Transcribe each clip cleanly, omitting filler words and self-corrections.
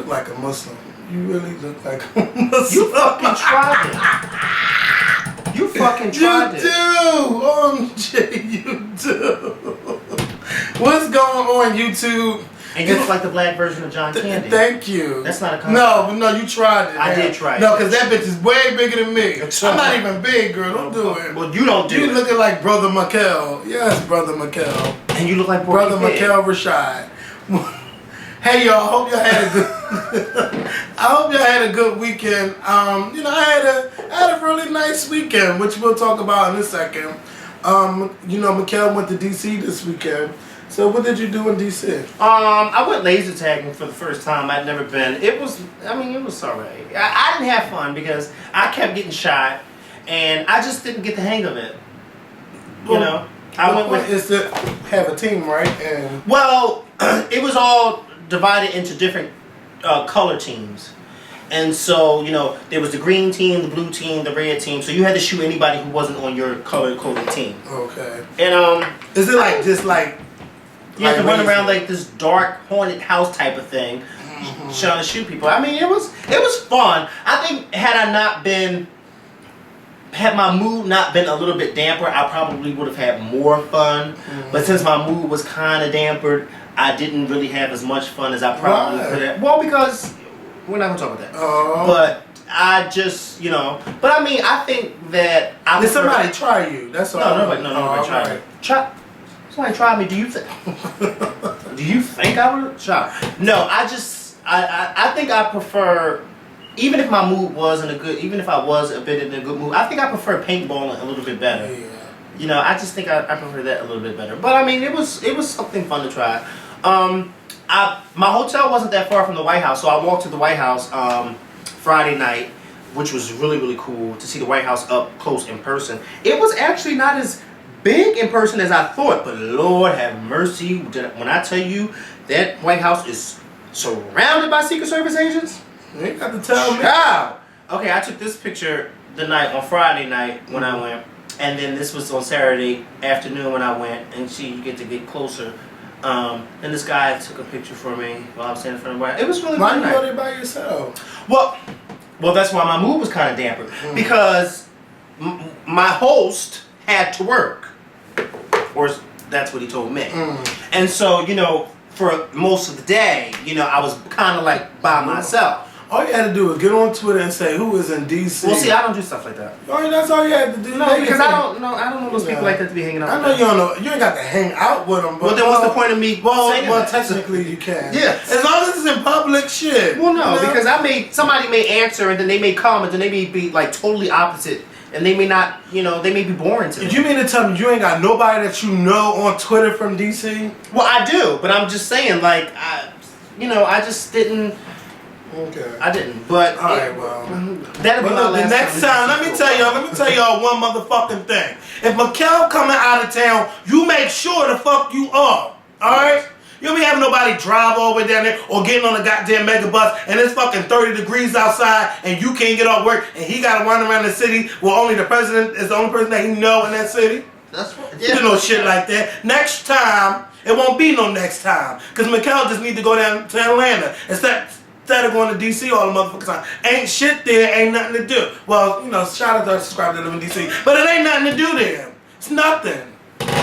look like a Muslim. You really look like a Muslim. You fucking tried it. You fucking tried it. You do. OMG, you do. What's going on, YouTube? And you look like the black version of John Candy. Thank you. That's not a compliment. No, you tried it. I did try it. No, because that bitch is way bigger than me. I'm not even big, girl. Don't do it. Well, you don't do it. You looking like Brother Mikkel. Yes, Brother Mikkel. And you look like Brother Mikkel Rashad. Hey y'all, hope y'all had a good I hope y'all had a good weekend. You know, I had a really nice weekend, which we'll talk about in a second. You know, Mikkel went to DC this weekend. So what did you do in DC? I went laser tagging for the first time. I'd never been. It was alright. I didn't have fun because I kept getting shot and I just didn't get the hang of it. You know? I went with is to have a team, right? And well, it was all divided into different color teams. And so, you know, there was the green team, the blue team, the red team. So you had to shoot anybody who wasn't on your color-coded team. Okay. And is it like just like you had to run around like this dark haunted house type of thing, trying to shoot people. I mean, it was fun. I think had my mood not been a little bit damper, I probably would have had more fun. But since my mood was kind of dampered, I didn't really have as much fun as I probably could have. Well, because we're not gonna talk about that. But I just, you know. But I mean, I think that did somebody try you? That's all. No, nobody tried me. Somebody tried me. Do you think I would try? No, I think I prefer. Even if my mood wasn't even if I was a bit in a good mood, I think I prefer paintballing a little bit better. Yeah. You know, I just think I prefer that a little bit better. But I mean, it was something fun to try. My hotel wasn't that far from the White House, so I walked to the White House Friday night, which was really, really cool to see the White House up close in person. It was actually not as big in person as I thought, but Lord have mercy, when I tell you that White House is surrounded by Secret Service agents. You ain't got to tell me. Wow. Okay, I took this picture on Friday night when I went, and then this was on Saturday afternoon when I went, and you get to get closer. And this guy took a picture for me while I was standing in front of the White House. It was really Why good. you go there by yourself? Well, that's why my mood was kind of damper because my host had to work, or that's what he told me. And so, you know, for most of the day, you know, I was kind of like by myself. All you had to do was get on Twitter and say who is in DC. Well, see, I don't do stuff like that. Oh, that's all you had to do. No, because I don't know those people like that to be hanging out. I know you don't know. You ain't got to hang out with them. But well, then what's the point of me? saying that? Technically you can. Yeah. As long as it's in public shit. Well, no, you know? because somebody may answer and then they may comment and they may be like totally opposite. And they may not, you know, they may be boring to them. You mean to tell me you ain't got nobody that you know on Twitter from DC? Well, I do, but I'm just saying, like, I just didn't. Okay. I didn't, but alright, well. That'll be my last the next time. Let me tell y'all one motherfucking thing. If Mikkel coming out of town, you make sure the fuck you are. Alright? You don't be having nobody drive all the way down there or getting on a goddamn mega bus and it's fucking 30 degrees outside and you can't get off work and he gotta run around the city where only the president is the only person that he know in that city. That's right. You do no shit like that. Next time, it won't be no next time. Because Mikkel just need to go down to Atlanta instead of going to DC all the motherfucking time. Ain't shit there, ain't nothing to do. Well, you know, shout out to subscribe to them in DC. But it ain't nothing to do there. It's nothing.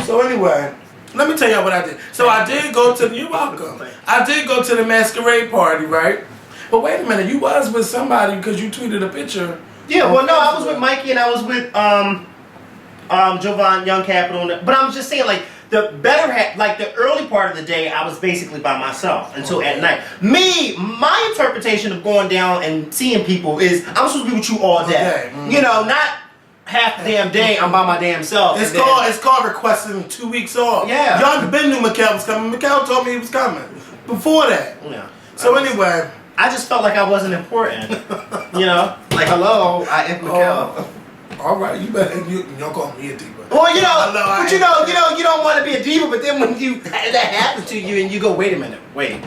So anyway, let me tell y'all what I did. So I did go to, you're welcome. I did go to the masquerade party, right? But wait a minute, you was with somebody because you tweeted a picture. Yeah, well, no, I was with Mikey and I was with Jovan Young Capital. But I'm just saying, like, the early part of the day, I was basically by myself until at night. My interpretation of going down and seeing people is I'm supposed to be with you all day. You know, not half the damn day I'm by my damn self. It's called requesting 2 weeks off. Yeah. Y'all been knew Mikkel was coming. Mikkel told me he was coming before that. Yeah. So anyway, I just felt like I wasn't important. You know, like hello, I am Mikkel. All right, you don't call me a diva. Well, you know, you don't want to be a diva, but then when that happens to you and you go, wait a minute, wait.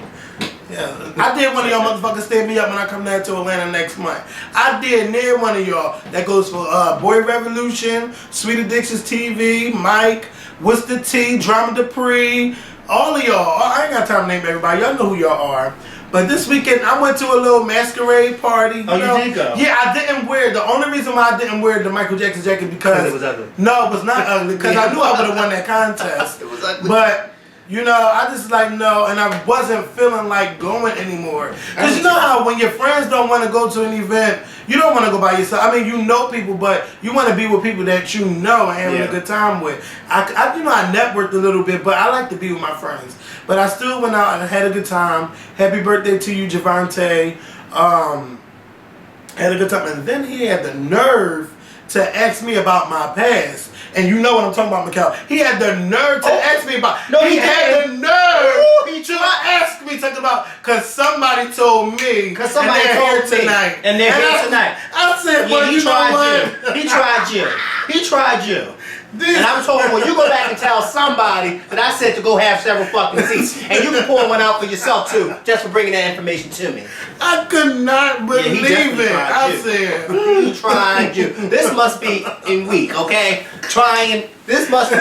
Yeah, I did one of y'all motherfuckers stand me up when I come down to Atlanta next month. I did near one of y'all that goes for Boy Revolution, Sweet Addictions TV, Mike, What's the Tea, Drama Dupree, all of y'all. I ain't got time to name everybody. Y'all know who y'all are. But this weekend, I went to a little masquerade party. You did go? Yeah, I didn't wear. The only reason why I didn't wear the Michael Jackson jacket because it was ugly. No, it was not ugly because I knew I would have won that contest. It was ugly. But you know, I just like no, and I wasn't feeling like going anymore. Cause you know how when your friends don't want to go to an event, you don't want to go by yourself. I mean, you know people, but you want to be with people that you know and having a good time with. I you know, I networked a little bit, but I like to be with my friends. But I still went out and had a good time. Happy birthday to you, Javante. Had a good time, and then he had the nerve to ask me about my past. And you know what I'm talking about, Mikhail. He had the nerve to ask me about. No, he had the nerve to ask me something about. Cause somebody told me. Cause somebody told me tonight. And they're here tonight. I said, well, he you tried know what? you. He tried you. He tried you. And I told him, well, you go back and tell somebody that I said to go have several fucking seats. And you can pour one out for yourself, too, just for bringing that information to me. I could not believe it. I said. He tried you. This must be in week, okay? Trying. This must be.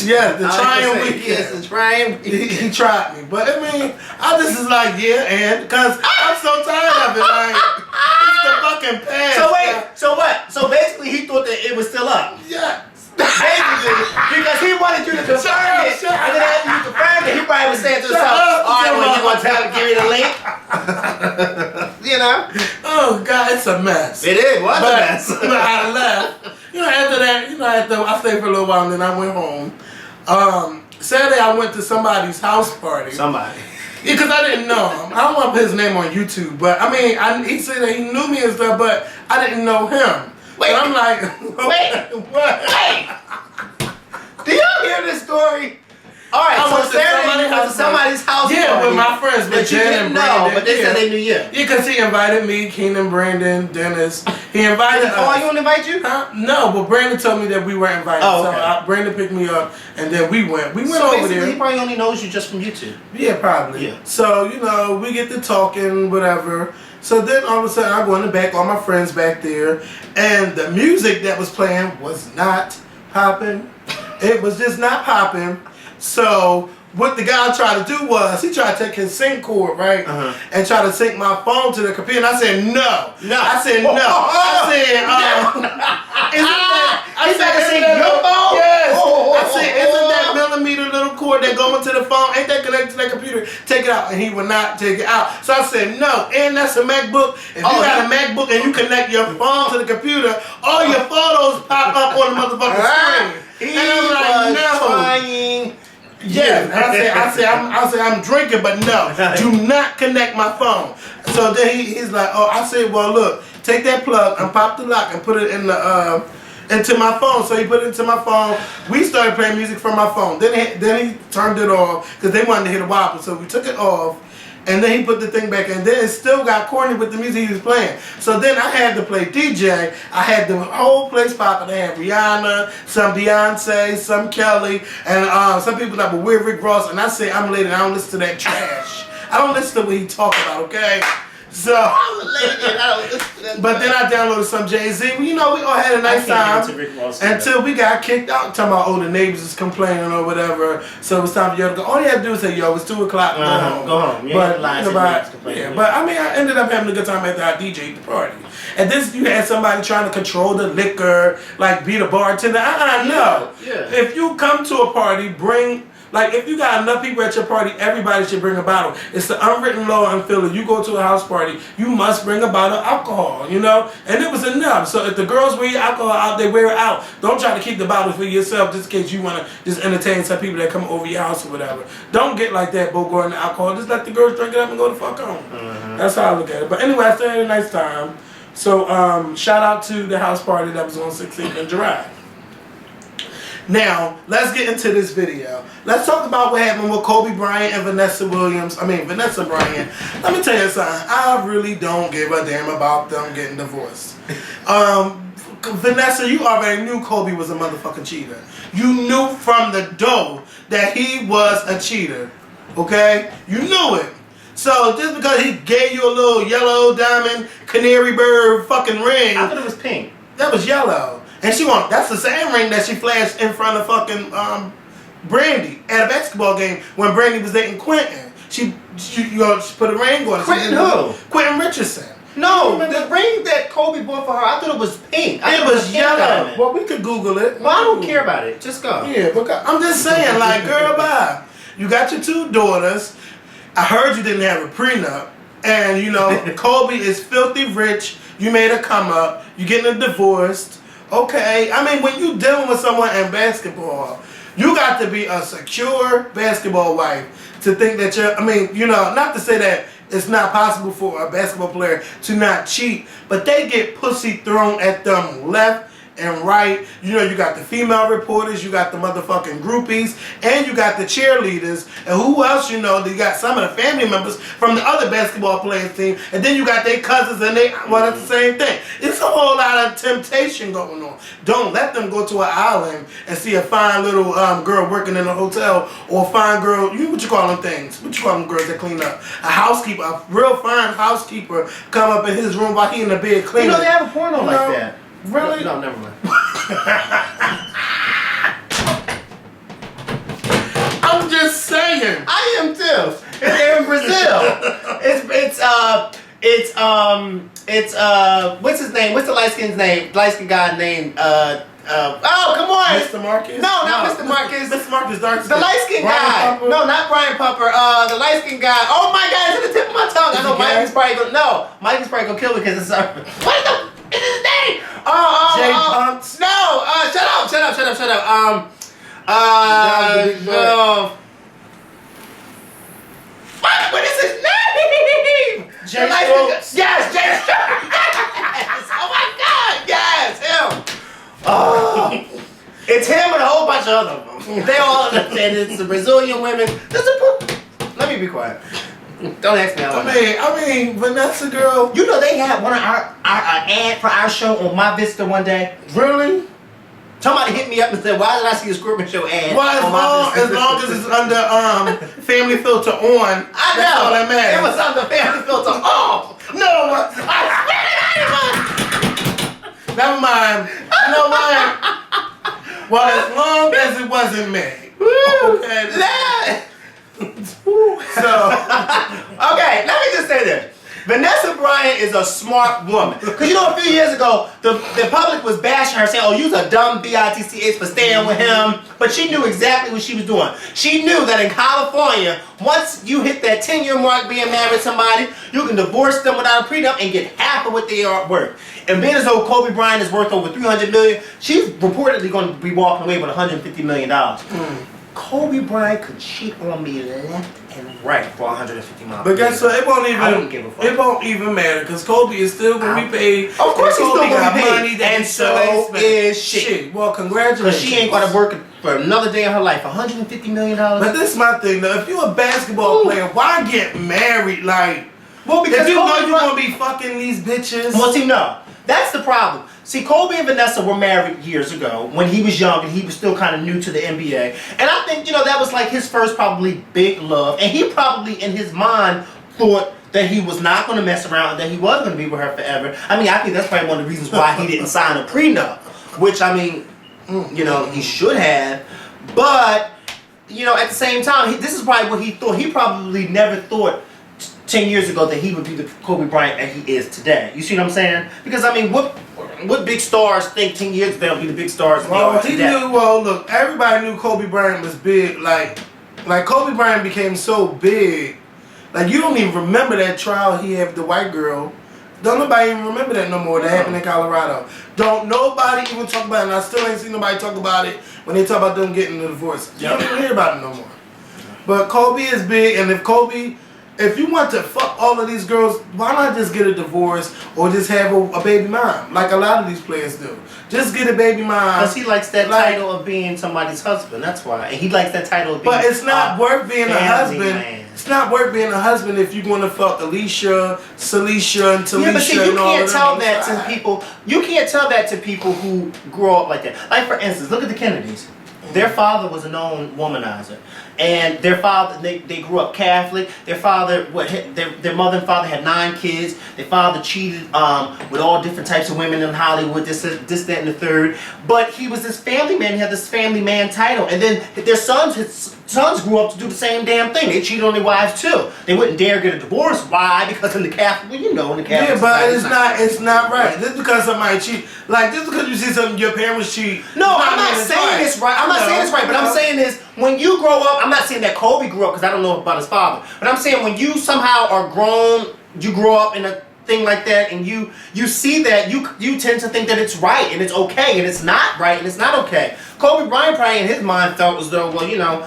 Yeah, the trying weekend. Yes, the trying weekend. He tried me. But I mean, I just is like, yeah, and because I'm so tired of it. Like, it's the fucking past. So wait, so what? So basically he thought that it was still up. Yeah. Basically, because he wanted you to confirm it, and then after you confirmed it, he probably was saying to himself, alright, well, you gonna tell him, give me the link? You know? Oh God, it's a mess. It is, was a mess. But I left. You know, after that, after I stayed for a little while and then I went home. Saturday I went to somebody's house party. Somebody. Yeah, because I didn't know him. I don't want to put his name on YouTube, but I mean, he said that he knew me and stuff, but I didn't know him. Wait. And I'm like, wait. Do y'all hear this story? All right, so Saturday you went to somebody's house yeah, party with my friends, with that you Jen didn't and know, Brandon. but they said they knew you. Yeah, because he invited me, Keenan, Brandon, Dennis. He invited us. Oh, you didn't invite you? No, but Brandon told me that we were invited. Oh, okay. So Brandon picked me up, and then we went. We went so over there. He probably only knows you just from YouTube. Yeah, probably. Yeah. So, we get to talking, whatever. So then all of a sudden I go in the back, all my friends back there, and the music that was playing was not popping. It was just not popping. So what the guy tried to do was he tried to take his sync cord, right, and try to sync my phone to the computer. And I said no. I said no. I said, to sync your phone? Yes. I said, isn't that millimeter little cord that go into the phone? Ain't that connected to that computer? Take it out, and he would not take it out. So I said no. And that's a MacBook. If you got a MacBook and you connect your phone to the computer, all your photos pop up on the motherfucking screen. He and I'm like, no. Trying. Yeah, I say I'm drinking, but no, do not connect my phone. So then he's like, oh, I said, well, look, take that plug and pop the lock and put it in the into my phone. So he put it into my phone. We started playing music from my phone. Then he turned it off because they wanted to hear the wobble. So we took it off. And then he put the thing back in. Then it still got corny with the music he was playing. So then I had to play DJ. I had the whole place popping. I had Rihanna, some Beyonce, some Kelly, and some people like, but we're Rick Ross. And I say, I'm late and I don't listen to that trash. I don't listen to what he talk about, okay? So, but then I downloaded some Jay-Z. We all had a nice time until we got kicked out. Talking about, the neighbors is complaining or whatever. So it was time for y'all to go. All you had to do was say, yo, it's 2 o'clock. Go home. Go home. But I mean, I ended up having a good time after I DJ'd the party. And this, you had somebody trying to control the liquor, like be the bartender. No. Yeah. If you come to a party, if you got enough people at your party, everybody should bring a bottle. It's the unwritten law in Philly. You go to a house party, you must bring a bottle of alcohol, And it was enough. So if the girls wear your alcohol out, they wear it out. Don't try to keep the bottle for yourself just in case you want to just entertain some people that come over your house or whatever. Don't get like that, Bogor and the alcohol. Just let the girls drink it up and go the fuck home. That's how I look at it. But anyway, I still had a nice time. So shout out to the house party that was on 16th and July. Now, let's get into this video. Let's talk about what happened with Kobe Bryant and Vanessa Bryant. Let me tell you something. I really don't give a damn about them getting divorced. Vanessa, you already knew Kobe was a motherfucking cheater. You knew from the dough that he was a cheater. Okay? You knew it. So just because he gave you a little yellow diamond canary bird fucking ring. I thought it was pink. That was yellow. And that's the same ring that she flashed in front of fucking Brandy at a basketball game when Brandy was dating Quentin. She put a ring on it. Quentin who? Quentin Richardson. No, the ring that Kobe bought for her, I thought it was pink. It was yellow. Well, we could Google it. Well, I don't care about it. Just go. Yeah, because I'm just saying, like, girl, bye. You got your 2 daughters. I heard you didn't have a prenup. And, you know, Kobe is filthy rich. You made a come up. You getting a divorce. Okay. I mean, when you dealing with someone in basketball, you got to be a secure basketball wife to think that you're, I mean, you know, not to say that it's not possible for a basketball player to not cheat, but they get pussy thrown at them left and right. You know, you got the female reporters, you got the motherfucking groupies, and you got the cheerleaders, and who else you know? You got some of the family members from the other basketball players team, and then you got their cousins, and well, that's the same thing. It's a whole lot of temptation going on. Don't let them go to an island and see a fine little girl working in a hotel, or a fine girl, what you call them things? What you call them girls that clean up? A housekeeper, a real fine housekeeper come up in his room while he in the bed cleaning. You know, they have a porno like that. Really? No, never mind. I'm just saying. I am too. They're in Brazil. It's what's his name? What's the light skinned name? Light skinned guy named oh, come on. Mr. Marcus? No, not Mr. Marcus. Mr. Marcus dark The light skinned guy. Pumper? No, not Brian Pumper. The light skinned guy. Oh my God, it's at the tip of my tongue. I know Mike's probably gonna kill me because it's what is his name? Jay Punks? No, shut up. What is his name? Jay Stokes? Yes, Jay Stokes. Yes. Oh my God, yes, him. It's him and a whole bunch of other them. They all understand it's the Brazilian women. Let me be quiet. Don't ask me how I mean, Vanessa girl. You know they had one of our ad for our show on My Vista one day. Really? Somebody hit me up and said, "Why did I see a Scorpion Show ad?" Well, as long as it's under family filter on, I that's know. all that matters. It was under family filter off. No, I swear to God, never mind. You know what? Well, as long as it wasn't me. Okay. So, okay, let me just say this. Vanessa Bryant is a smart woman. Because you know, a few years ago, the public was bashing her, saying, "Oh, you's a dumb bitch for staying with him." But she knew exactly what she was doing. She knew that in California, once you hit that 10-year mark being married to somebody, you can divorce them without a prenup and get half of what they are worth. And being as though Kobe Bryant is worth over $300 million, she's reportedly going to be walking away with $150 million. Kobe Bryant could cheat on me left and right for $150 million. But guess what? It won't even. I don't give a fuck. It won't even matter because Kobe is still gonna be paid. Of course, he's still gonna got be paid. money that And he still so ain't spent. is she. Well, congratulations. Because she ain't gonna work for another day in her life. $150 million. But this is my thing though. If you're a basketball player, why get married? Like, Well, because if you know Kobe you're Bryant- gonna be fucking these bitches. Well, see, no. That's the problem. See, Kobe and Vanessa were married years ago when he was young and he was still kind of new to the NBA. And I think, you know, that was like his first probably big love. And he probably in his mind thought that he was not going to mess around and that he was going to be with her forever. I mean, I think that's probably one of the reasons why he didn't sign a prenup. Which, I mean, you know, he should have. But, you know, at the same time, this is probably what he thought. He probably never thought 10 years ago that he would be the Kobe Bryant that he is today. You see what I'm saying? Because, I mean, what big stars think 10 years they'll be the big stars they are today? Look, everybody knew Kobe Bryant was big. Like Kobe Bryant became so big. Like, you don't even remember that trial he had with the white girl. Don't nobody even remember that no more. That happened in Colorado. Don't nobody even talk about it. And I still ain't seen nobody talk about it when they talk about them getting a divorce. You don't even hear about it no more. But Kobe is big, and if you want to fuck all of these girls, why not just get a divorce or just have a baby mom, like a lot of these players do? Just get a baby mom. Because he likes that title of being somebody's husband. That's why. And he likes that title of being. But it's not worth being a husband. Man. It's not worth being a husband if you're going to fuck Alicia, Celicia, and Talisha. Yeah, but see, you and all can't of tell them that to people. You can't tell that to people who grow up like that. Like, for instance, look at the Kennedys. Their father was a known womanizer, and their father they grew up Catholic. Their father, their mother and father had 9 kids. Their father cheated with all different types of women in Hollywood, this, that, and the third. But he was this family man. He had this family man title, and then their sons sons grew up to do the same damn thing. They cheated on their wives too. They wouldn't dare get a divorce. Why? Because in the Catholic, well, you know, in the Catholic but society, it's not right. Just because somebody cheat, like just because you see something your parents cheat. No, I'm not saying this right. I'm not saying this right, but I'm saying this, when you grow up, I'm not saying that Kobe grew up because I don't know about his father, but I'm saying when you somehow are grown, you grow up in a thing like that, and you see that, you tend to think that it's right and it's okay, and it's not right and it's not okay. Kobe Bryant probably in his mind felt as though, well, you know,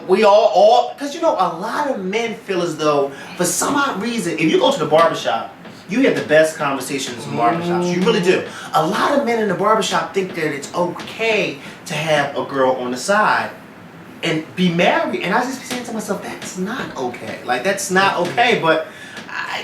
we all, because you know, a lot of men feel as though, for some odd reason, if you go to the barbershop, you have the best conversations in barbershops. You really do. A lot of men in the barbershop think that it's okay to have a girl on the side and be married. And I just be saying to myself, that's not okay. Like, that's not okay. But,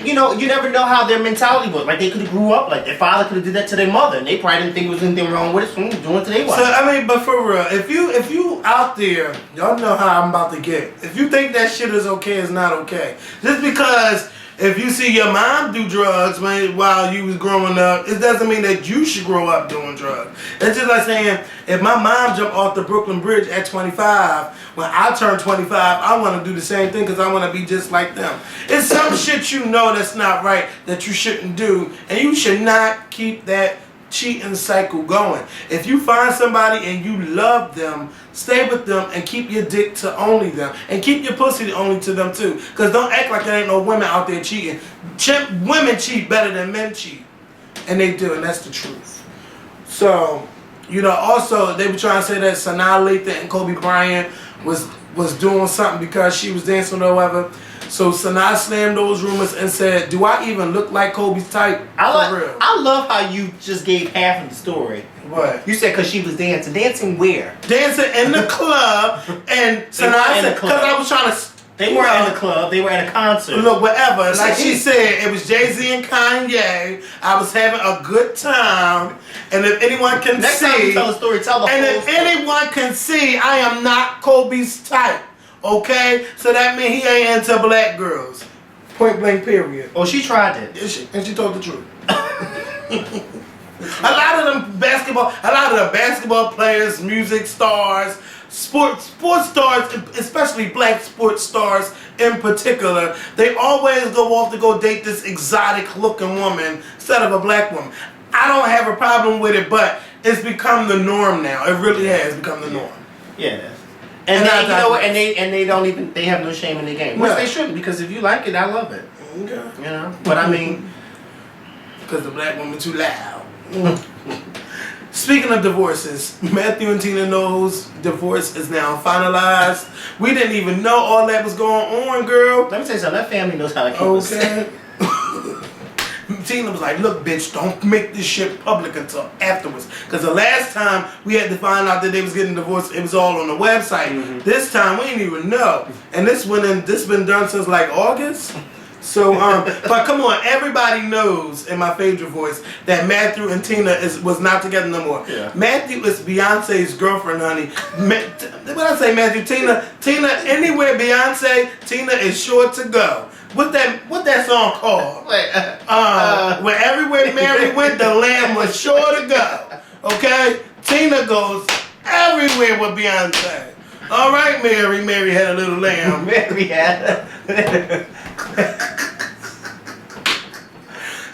you know, you never know how their mentality was. Like, they could have grew up, like, their father could have did that to their mother, and they probably didn't think there was anything wrong with it, so they doing it to their wife. So, I mean, but for real, if you out there, y'all know how I'm about to get. If you think that shit is okay, it's not okay. Just because if you see your mom do drugs while you was growing up, it doesn't mean that you should grow up doing drugs. It's just like saying, if my mom jumped off the Brooklyn Bridge at 25, when I turn 25, I want to do the same thing because I want to be just like them. It's some shit you know that's not right, that you shouldn't do, and you should not keep that cheating cycle going. If you find somebody and you love them, stay with them and keep your dick to only them, and keep your pussy only to them too. Because don't act like there ain't no women out there cheating. Women cheat better than men cheat, and they do, and that's the truth. So, you know, also they were trying to say that Sanaa Lathan and Kobe Bryant was doing something because she was dancing or whatever. So Sanaa slammed those rumors and said, "Do I even look like Kobe's type?" I love how you just gave half of the story. What? You said because she was dancing. Dancing where? Dancing in the club, and Sanaa said, because I was trying to. They weren't in the club. They were at a concert. Look, whatever. Like she said, it was Jay-Z and Kanye. I was having a good time, and if anyone can Next see, time you tell a story, tell the whole and if story. anyone can see, I am not Kobe's type. Okay, so that means he ain't into black girls. Point blank. Period. Oh, she tried it. And she told the truth. A lot of the basketball players, music stars, sports stars, especially black sports stars in particular, they always go off to go date this exotic looking woman instead of a black woman. I don't have a problem with it, but it's become the norm now. It really has become the norm. Yeah. And they, you know what? And they don't even, they have no shame in the game, which they shouldn't, because if you like it, I love it. Okay. You know. But I mean, because the black woman too loud. Speaking of divorces, Mathew and Tina Knowles' divorce is now finalized. We didn't even know all that was going on, girl. Let me tell you something. That family knows how to keep us. Okay. Tina was like, "Look, bitch, don't make this shit public until afterwards." Because the last time we had to find out that they was getting divorced, it was all on the website. Mm-hmm. This time we didn't even know, and this been done since like August. So, but come on, everybody knows in my favorite voice that Mathew and Tina was not together no more. Yeah. Mathew is Beyonce's girlfriend, honey. When I say Mathew, Tina, anywhere Beyonce, Tina is sure to go. What that song called? Where everywhere Mary went, the lamb was sure to go. Okay? Tina goes everywhere with Beyonce. All right, Mary. Mary had a little lamb. Mary had.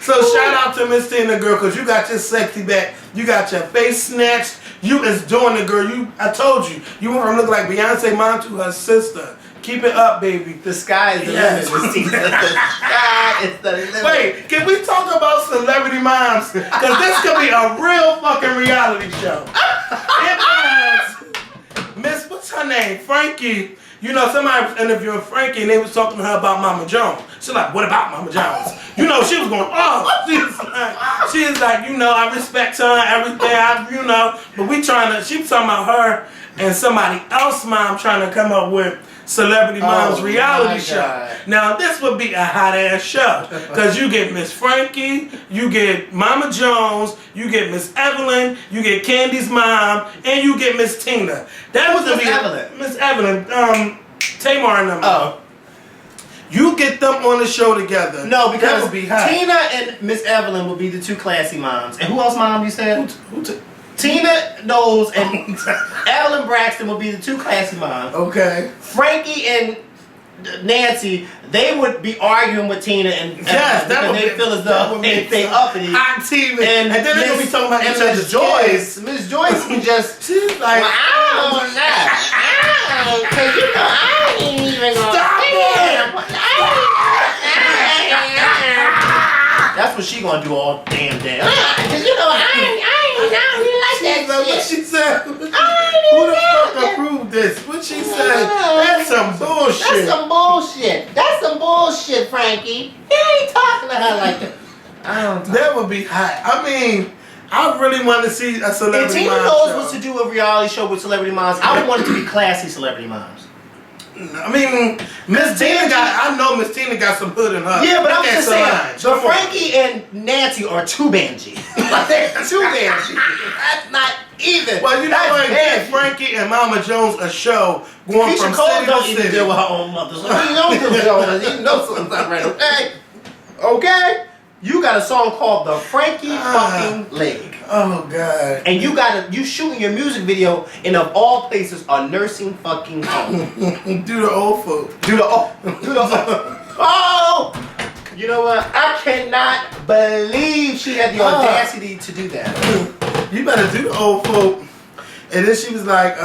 So shout out to Miss Tina, girl, because you got your sexy back. You got your face snatched. You is doing it, girl. I told you. You went from looking like Beyonce mom to her sister. Keep it up, baby. The sky is the limit, Miss Tina. The sky is the limit. Wait, can we talk about celebrity moms? Because this could be a real fucking reality show. It was Miss, what's her name? Frankie. You know, somebody was interviewing Frankie and they was talking to her about Mama Jones. She's like, "What about Mama Jones?" You know, she was going, "Oh." She's like, you know, I respect her and everything, but she was talking about her and somebody else mom trying to come up with Celebrity Mom's reality show. Now, this would be a hot ass show because you get Miss Frankie, you get Mama Jones, you get Miss Evelyn, you get Candy's mom, and you get Miss Tina. That was Miss Evelyn, Tamar and them. Oh. You get them on the show together. No, because that would be hot. Tina and Miss Evelyn would be the two classy moms. And who else mom you said? Tina Tina Knowles and Evelyn Braxton would be the two classy moms. Okay. Frankie and Nancy, they would be arguing with Tina and yes, because they feel as though they uppity. Hot TV. And then they're going to be talking about each other's Joyce. Miss Joyce can just, she's like, well, I don't know. Because you know, I ain't even going to stop it. That's what she going to do all damn day. Because you know, I ain't like that what shit. she said? Who the fuck approved this? What she said? That's some bullshit. That's some bullshit. That's some bullshit, Frankie. He ain't talking to her like that. I don't know. That would be hot. I mean, I really want to see a celebrity If Tina mom Knowles show. was to do a reality show with celebrity moms, I would want it to be classy celebrity moms. I mean, Miss Tina I know Miss Tina got some hood in her. Yeah, but I'm Look just at saying, Solange. so Frankie and Nancy are too bangy. Like, they're too bangy. That's not even. Well, you know what? Give Frankie and Mama Jones a show going from city don't to even city. deal with her own mother. So you don't deal with her own mother. You know something's not right, okay? Okay? You got a song called The Frankie Fucking Leg. Oh, God. And you shooting your music video in, of all places, a nursing fucking home. Do the old folk. Oh! You know what? I cannot believe she had the audacity to do that. You better do the old folk. And then she was like,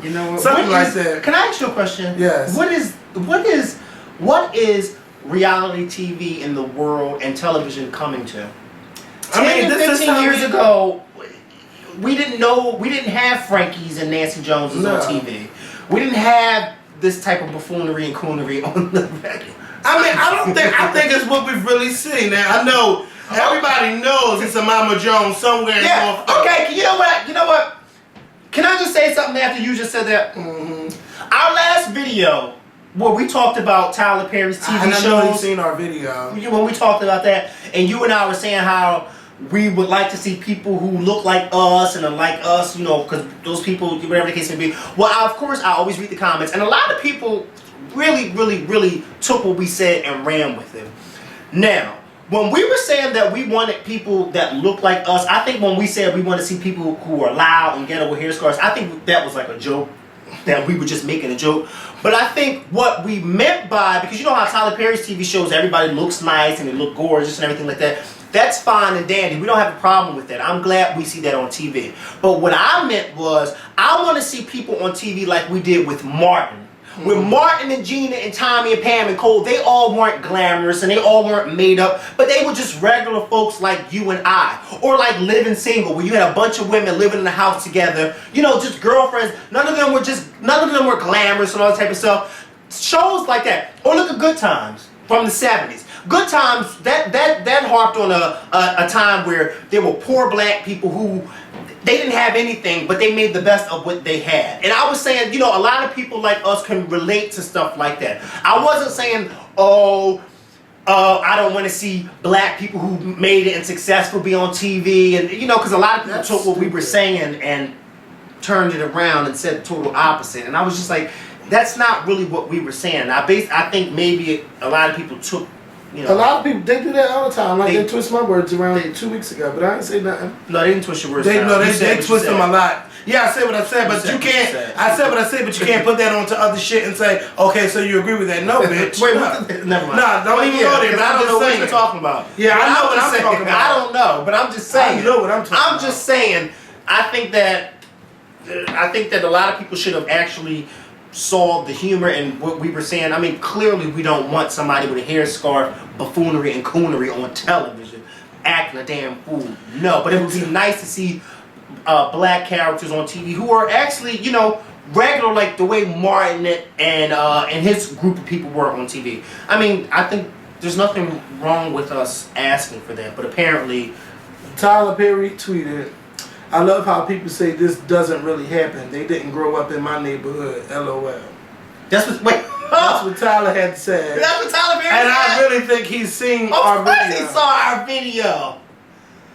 You know what? Something like that. Can I ask you a question? Yes. What is reality TV in the world and television coming to? 10 to 15 years ago, we didn't have Frankies and Nancy Joneses on TV. We didn't have this type of buffoonery and coonery on the radio. I think it's what we've really seen. Now, I know everybody knows it's a Mama Jones somewhere in North. Okay, you know what? Can I just say something after you just said that? Mm-hmm. Our last video where we talked about Tyler Perry's TV shows. I know you've seen our video. When we talked about that, and you and I were saying how we would like to see people who look like us and are like us, you know, because those people, whatever the case may be. Well, of course, I always read the comments, and a lot of people really took what we said and ran with it. Now, when we were saying that we wanted people that look like us, I think when we said we want to see people who are loud and ghetto with hair scars, I think that was like a joke, that we were just making a joke. But I think what we meant by, because you know how Tyler Perry's TV shows, everybody looks nice and they look gorgeous and everything like that. That's fine and dandy. We don't have a problem with that. I'm glad we see that on TV. But what I meant was, I want to see people on TV like we did with Martin. With Martin and Gina and Tommy and Pam and Cole, they all weren't glamorous and they all weren't made up, but they were just regular folks like you and I. Or like Living Single, where you had a bunch of women living in the house together, you know, just girlfriends. None of them were glamorous and all that type of stuff. Shows like that. Or look at Good Times from the 70s. Good Times, that harped on a time where there were poor black people who they didn't have anything, but they made the best of what they had. And I was saying, you know, a lot of people like us can relate to stuff like that. I wasn't saying, I don't want to see black people who made it and successful be on TV. And, you know, because a lot of people took what we were saying and turned it around and said the total opposite. And I was just like, that's not really what we were saying. I think maybe a lot of people took, you know, a lot of people, they do that all the time. Like they twist my words around 2 weeks ago, but I didn't say nothing. No, they didn't twist your words. They twist them a lot. Yeah, I said what I said, but you can't. I said what I said, but you can't put that onto other shit and say, okay, so you agree with that? No, bitch. Wait, never mind. Nah, don't even go there. But I don't know what you're talking about. Yeah, I know what I'm talking about. I don't know, but I'm just saying. I know what I'm talking about. I'm just saying. I think that a lot of people should have actually saw the humor in what we were saying. I mean, clearly we don't want somebody with a hair scarf, buffoonery and coonery on television acting a damn fool. No, but it would be nice to see black characters on TV who are actually, you know, regular, like the way Martin and his group of people were on TV. I mean, I think there's nothing wrong with us asking for that, but apparently Tyler Perry tweeted, I love how people say this doesn't really happen. They didn't grow up in my neighborhood. LOL. That's what Tyler had said. That's what Tyler Perry and said. I really think he's seen our video. Of course he saw our video.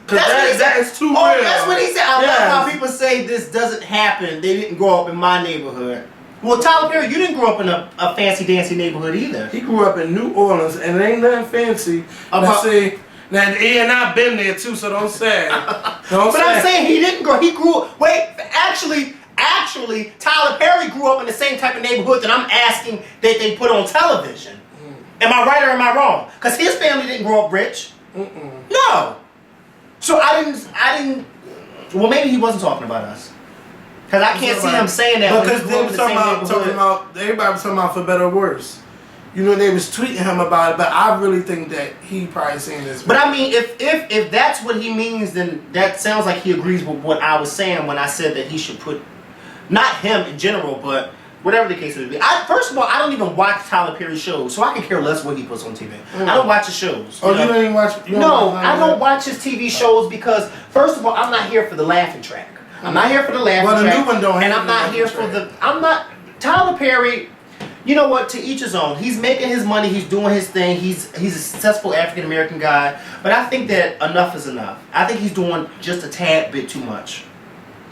That is too real. That's what he said. I love how people say this doesn't happen. They didn't grow up in my neighborhood. Well, Tyler Perry, you didn't grow up in a fancy dancy neighborhood either. He grew up in New Orleans, and it ain't nothing fancy. Let's see. Now, and I've been there too, so don't say. Don't But say. I'm saying he didn't grow. He grew. Wait, actually, Tyler Perry grew up in the same type of neighborhood that I'm asking that they put on television. Am I right or am I wrong? Because his family didn't grow up rich. No. So I didn't. Well, maybe he wasn't talking about us. Because I can't see him saying that. Because they were talking about, everybody was talking about for better or worse. You know, they was tweeting him about it, but I really think that he probably saying this. But I mean, if that's what he means, then that sounds like he agrees with what I was saying when I said that he should put, not him in general, but whatever the case may be. First of all, I don't even watch Tyler Perry shows, so I can care less what he puts on TV. I don't watch his shows. Oh, you don't even watch? No, I don't watch his TV shows because, first of all, I'm not here for the laughing track. I'm not here for the laughing track. Well, the new one don't have and I'm not here for the. I'm not. Tyler Perry. You know what? To each his own. He's making his money. He's doing his thing. He's a successful African American guy. But I think that enough is enough. I think he's doing just a tad bit too much.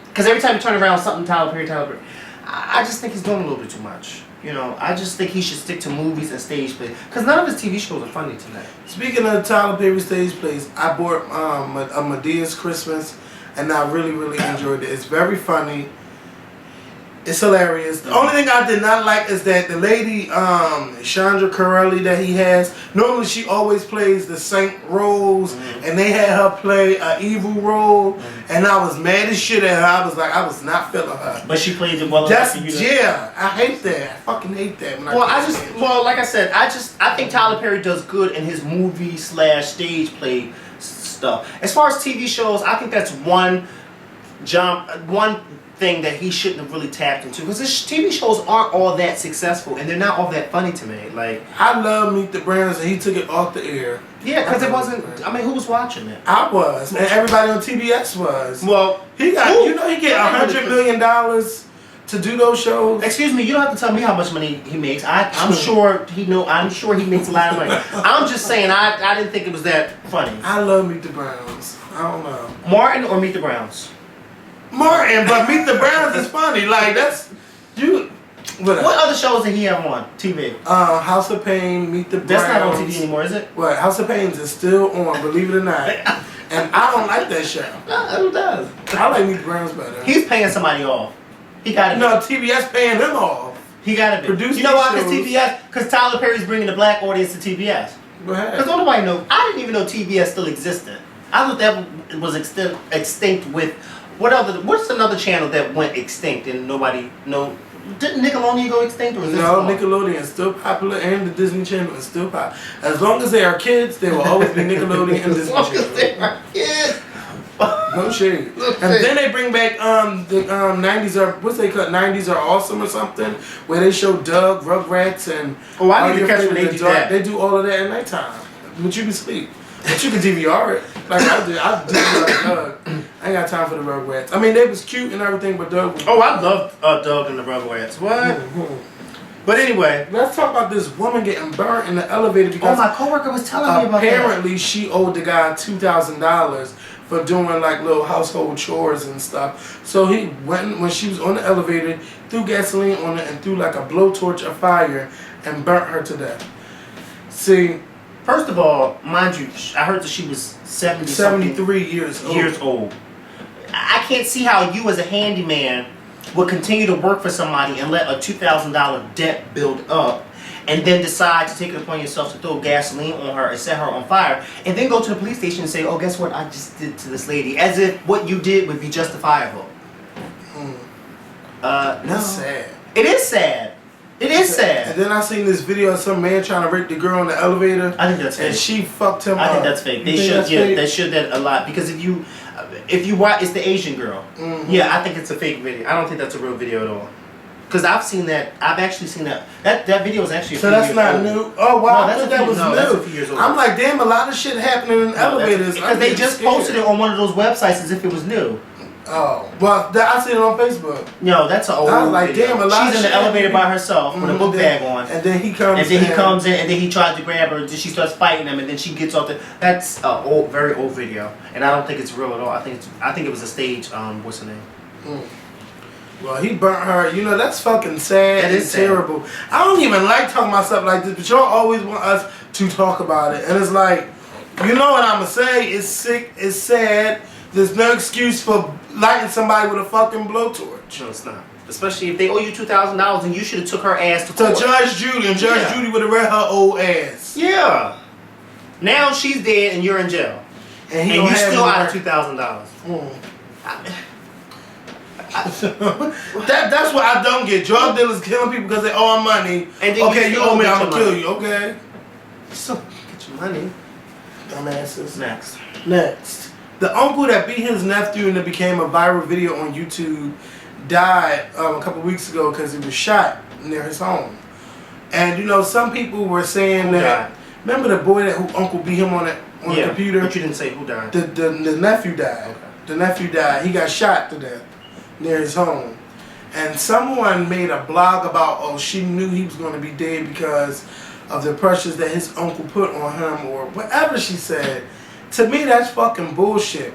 Because every time you turn around, something Tyler Perry. I just think he's doing a little bit too much. You know, I just think he should stick to movies and stage plays. Because none of his TV shows are funny tonight. Speaking of Tyler Perry stage plays, I bought a Medea's Christmas, and I really, really enjoyed it. It's very funny. It's hilarious. The only thing I did not like is that the lady, Chandra Corelli, that he has, normally she always plays the saint roles, and they had her play an evil role, and I was mad as shit at her. I was not feeling her. But she plays it well enough for you to... Yeah, I hate that. I fucking hate that. Like I said, I think Tyler Perry does good in his movie / stage play stuff. As far as TV shows, I think that's one thing that he shouldn't have really tapped into, because his TV shows aren't all that successful and they're not all that funny to me. Like, I love Meet the Browns, and he took it off the air. Yeah, because it wasn't. I mean, who was watching it? I was, and everybody on TBS was. Well, he got. You know, he get $100 million to do those shows. Excuse me, you don't have to tell me how much money he makes. I'm sure he know. I'm sure he makes a lot of money. I'm just saying, I didn't think it was that funny. I love Meet the Browns. I don't know. Martin or Meet the Browns? Martin, but Meet the Browns is funny. Like, that's you. What other shows did he have on TV? House of Pain, Meet the Browns. That's not on TV anymore, is it? What? House of Pain is still on, believe it or not. And I don't like that show. Who does? I like Meet the Browns better. He's paying somebody off. He got it. No, TBS paying him off. He got to be. You know why? Because TBS, because Tyler Perry's bringing the black audience to TBS. Because don't nobody know. I didn't even know TBS still existed. I thought that was extinct with. What's another channel that went extinct and nobody know? Didn't Nickelodeon go extinct, or is this No, Nickelodeon is still popular, and the Disney Channel is still popular. As long as they are kids, they will always be Nickelodeon and Disney Channel. As long as they are kids. No shade. And then they bring back the 90s are what's they call 90s are awesome or something, where they show Doug, Rugrats, and I need to catch when they do that. They do all of that at nighttime, but you can sleep. But you can DVR it like I did. I did like Doug. I ain't got time for the Rugrats. I mean, they was cute and everything, but Doug was... Oh, I love Doug and the Rugrats. What? But anyway, let's talk about this woman getting burnt in the elevator because... Oh, my coworker was telling me about that. Apparently, she owed the guy $2,000 for doing like little household chores and stuff. So he went, when she was on the elevator, threw gasoline on it and threw like a blowtorch of fire and burnt her to death. See... First of all, mind you, I heard that she was 73 years old. I can't see how you as a handyman would continue to work for somebody and let a $2,000 debt build up and then decide to take it upon yourself to throw gasoline on her and set her on fire and then go to the police station and say, oh, guess what I just did to this lady, as if what you did would be justifiable. That's sad. It is sad. It is sad. And then I seen this video of some man trying to rape the girl in the elevator. I think that's fake. And she fucked him up. I think that's fake. They should that a lot, because if you watch, it's the Asian girl. Yeah, I think it's a fake video. I don't think that's a real video at all. Because I've seen that. I've actually seen that. That video is actually. So that's not new. Oh wow, I thought that was new. That's a few years old. I'm like, damn, a lot of shit happening in elevators. Because they just posted it on one of those websites as if it was new. Oh, well, I seen it on Facebook. No, that's an old I was like, video. damn, a lot She's in the elevator by herself with a book bag on. And then he comes in, and then he tries to grab her, and then she starts fighting him, and then she gets off the... That's a very old video, and I don't think it's real at all. I think it was a stage, what's her name? Well, he burnt her. You know, that's fucking sad That and is sad. terrible. I don't even like talking about stuff like this, but y'all always want us to talk about it. And it's like, you know what I'm going to say? It's sick. It's sad. There's no excuse for lighting somebody with a fucking blowtorch. No, it's not. Especially if they owe you $2,000 and you should have took her ass to To court. Judge Judy, and Judge Judy would have read her old ass. Yeah. Now she's dead and you're in jail. And you still out of $2,000. $2,000. That's what I don't get. Drug dealers killing people because they owe them money. And then okay, you owe me, I'm gonna kill you. Okay. So get your money. Dumbasses. Next. The uncle that beat his nephew and it became a viral video on YouTube died a couple weeks ago because he was shot near his home. And you know, some people were saying that. Remember the boy that who uncle beat him on the computer? But you didn't say who died. The nephew died. Okay. The nephew died. He got shot to death near his home. And someone made a blog about, she knew he was going to be dead because of the pressures that his uncle put on him or whatever she said. To me, that's fucking bullshit.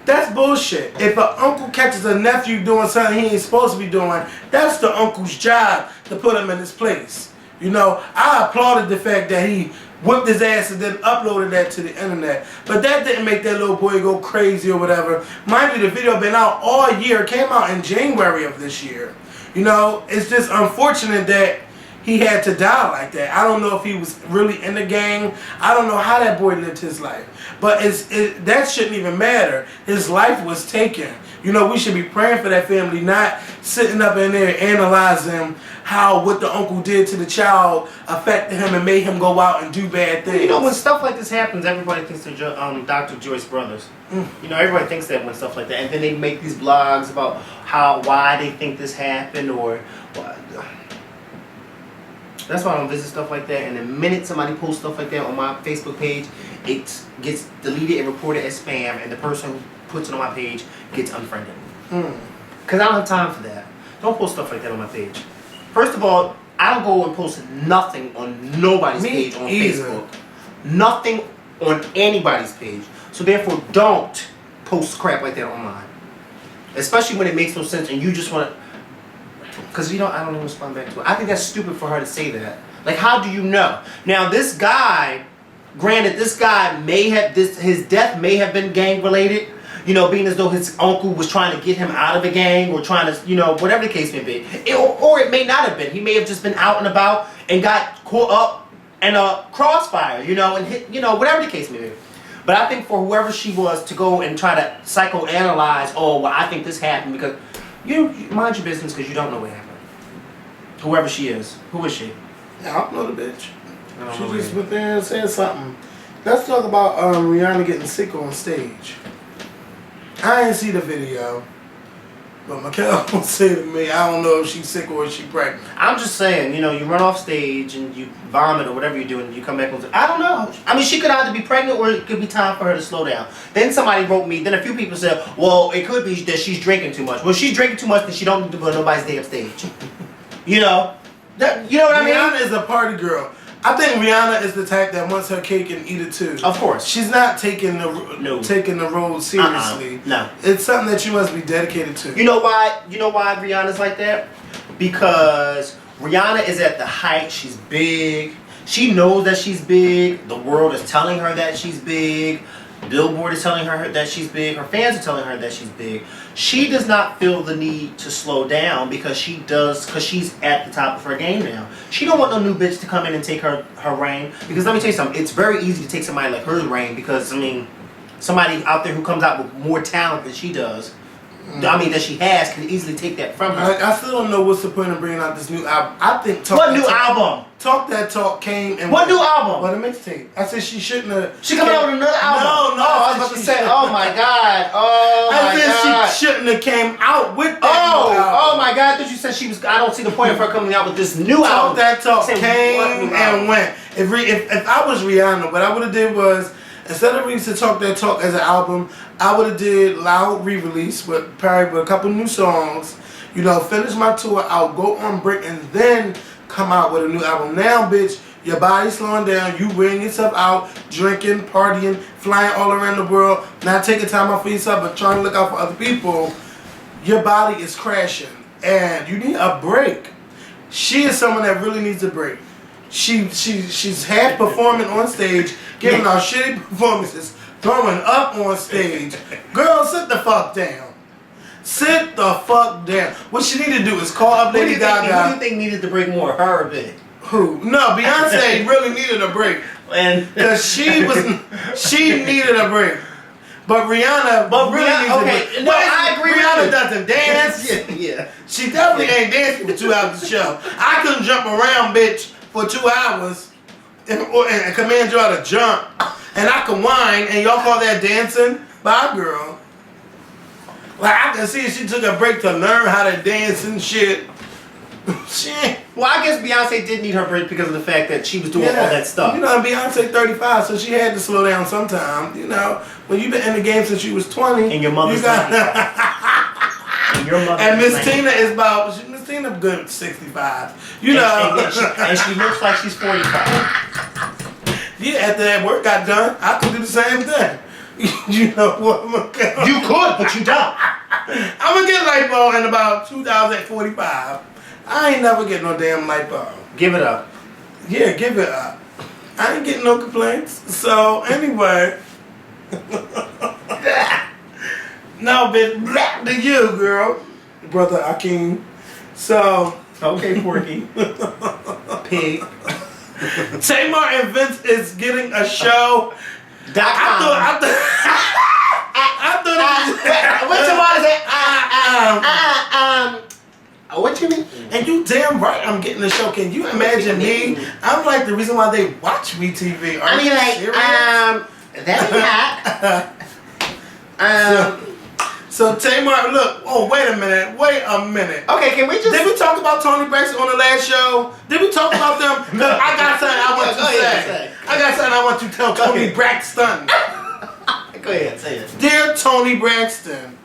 That's bullshit. If an uncle catches a nephew doing something he ain't supposed to be doing, that's the uncle's job to put him in his place. You know, I applauded the fact that he whipped his ass and then uploaded that to the internet. But that didn't make that little boy go crazy or whatever. Mind you, the video been out all year. It came out in January of this year. You know, it's just unfortunate that he had to die like that. I don't know if he was really in the gang. I don't know how that boy lived his life. But that shouldn't even matter. His life was taken. You know, we should be praying for that family, not sitting up in there analyzing how what the uncle did to the child affected him and made him go out and do bad things. You know, when stuff like this happens, everybody thinks they're Dr. Joyce brothers. You know, everybody thinks that when stuff like that. And then they make these blogs about why they think this happened or... That's why I don't visit stuff like that. And the minute somebody posts stuff like that on my Facebook page, it gets deleted and reported as spam, and the person who puts it on my page gets unfriended. Because I don't have time for that. Don't post stuff like that on my page. First of all, I don't go and post nothing on nobody's page on Facebook. Nothing on anybody's page. So therefore, don't post crap like that online. Especially when it makes no sense and you just want to... Because, you know, I don't even respond back to it. I think that's stupid for her to say that. Like, how do you know? Now, this guy, granted, this guy may have, his death may have been gang-related. You know, being as though his uncle was trying to get him out of a gang or trying to, you know, whatever the case may be. Or it may not have been. He may have just been out and about and got caught up in a crossfire, you know, and hit, you know, whatever the case may be. But I think for whoever she was to go and try to psychoanalyze, I think this happened because... You mind your business because you don't know what happened. Whoever she is. Who is she? Yeah, I don't know the bitch. She just went there and said something. Let's talk about Rihanna getting sick on stage. I didn't see the video. But Mikhail will say to me, I don't know if she's sick or if she's pregnant. I'm just saying, you know, you run off stage and you vomit or whatever you're doing and you come back and say, I don't know. I mean, she could either be pregnant or it could be time for her to slow down. Then somebody wrote me, then a few people said, well, it could be that she's drinking too much. Well, if she's drinking too much, then she don't need to go to nobody's damn stage. You know? You know what I mean? Rihanna is a party girl. I think Rihanna is the type that wants her cake and eat it too. Of course. She's not taking the role seriously. No. It's something that you must be dedicated to. You know why Rihanna's like that? Because Rihanna is at the height. She's big. She knows that she's big. The world is telling her that she's big. Billboard is telling her that she's big. Her fans are telling her that she's big. She does not feel the need to slow down because she's at the top of her game now. She don't want no new bitch to come in and take her reign. Because let me tell you something, it's very easy to take somebody like her reign because, I mean, somebody out there who comes out with more talent than she does, I mean, that she has, can easily take that from her. I still don't know what's the point of bringing out this new album. I think What new album? Talk That Talk came and... What new album? Well, the mixtape. I said she shouldn't have... She coming out with another album? No, I was about to say, oh my God. Oh my God. I said she shouldn't have came out with that Oh, new album. oh my God. I thought you said she was... I don't see the point of her coming out with this new album. Talk That Talk Say, came and went. If I was Rihanna, what I would have did was... Instead of releasing Talk That Talk as an album, I would have did loud re-release with a couple new songs. You know, finish my tour out, go on break, and then come out with a new album. Now, bitch, your body's slowing down. You wearing yourself out, drinking, partying, flying all around the world, not taking time out for yourself, but trying to look out for other people. your body is crashing and you need a break. She is someone that really needs a break. She's half performing on stage, giving out shitty performances, throwing up on stage. Girl, sit the fuck down. Sit the fuck down. What she need to do is call up Lady Gaga. Who do you think needed to break more, her or Vince? Who? No, Beyonce really needed a break. Because she needed a break. But Rihanna really needs a break. No, I agree. Rihanna doesn't dance. Yeah. She definitely ain't dancing for 2 hours of the show. I couldn't jump around, bitch, for 2 hours and command y'all to jump. And I can whine and y'all call that dancing? Bye, girl. Like, I can see she took a break to learn how to dance and shit. Shit. Well, I guess Beyonce did need her break because of the fact that she was doing all that stuff. You know, Beyonce 35, so she had to slow down sometime. You know, when you've been in the game since you was 20. And your mother's and your mother. And Miss Tina is about, Miss Tina good 65. You know. And she looks like she's 45. Yeah, after that work got done, I could do the same thing. You know what? You could, but you don't. I'm going to get a light bulb in about 2045. I ain't never get no damn light bulb. Give it up. Yeah, give it up. I ain't getting no complaints. So, anyway. No, bitch, back to you, girl. Brother Akeem. So. Okay, Porky. Pig. Tamar and Vince is getting a show. I thought What's your mother say? What you mean? And you damn right I'm getting the show. Can you imagine me? I'm like the reason why they watch me TV. Are you serious? That's hot. So Tamar, look, wait a minute. Okay, can we just... Did we talk about Tony Braxton on the last show? Did we talk about them? Because I got something I want to say. I got something I want to tell Tony Braxton. Go ahead, say it. Dear Tony Braxton.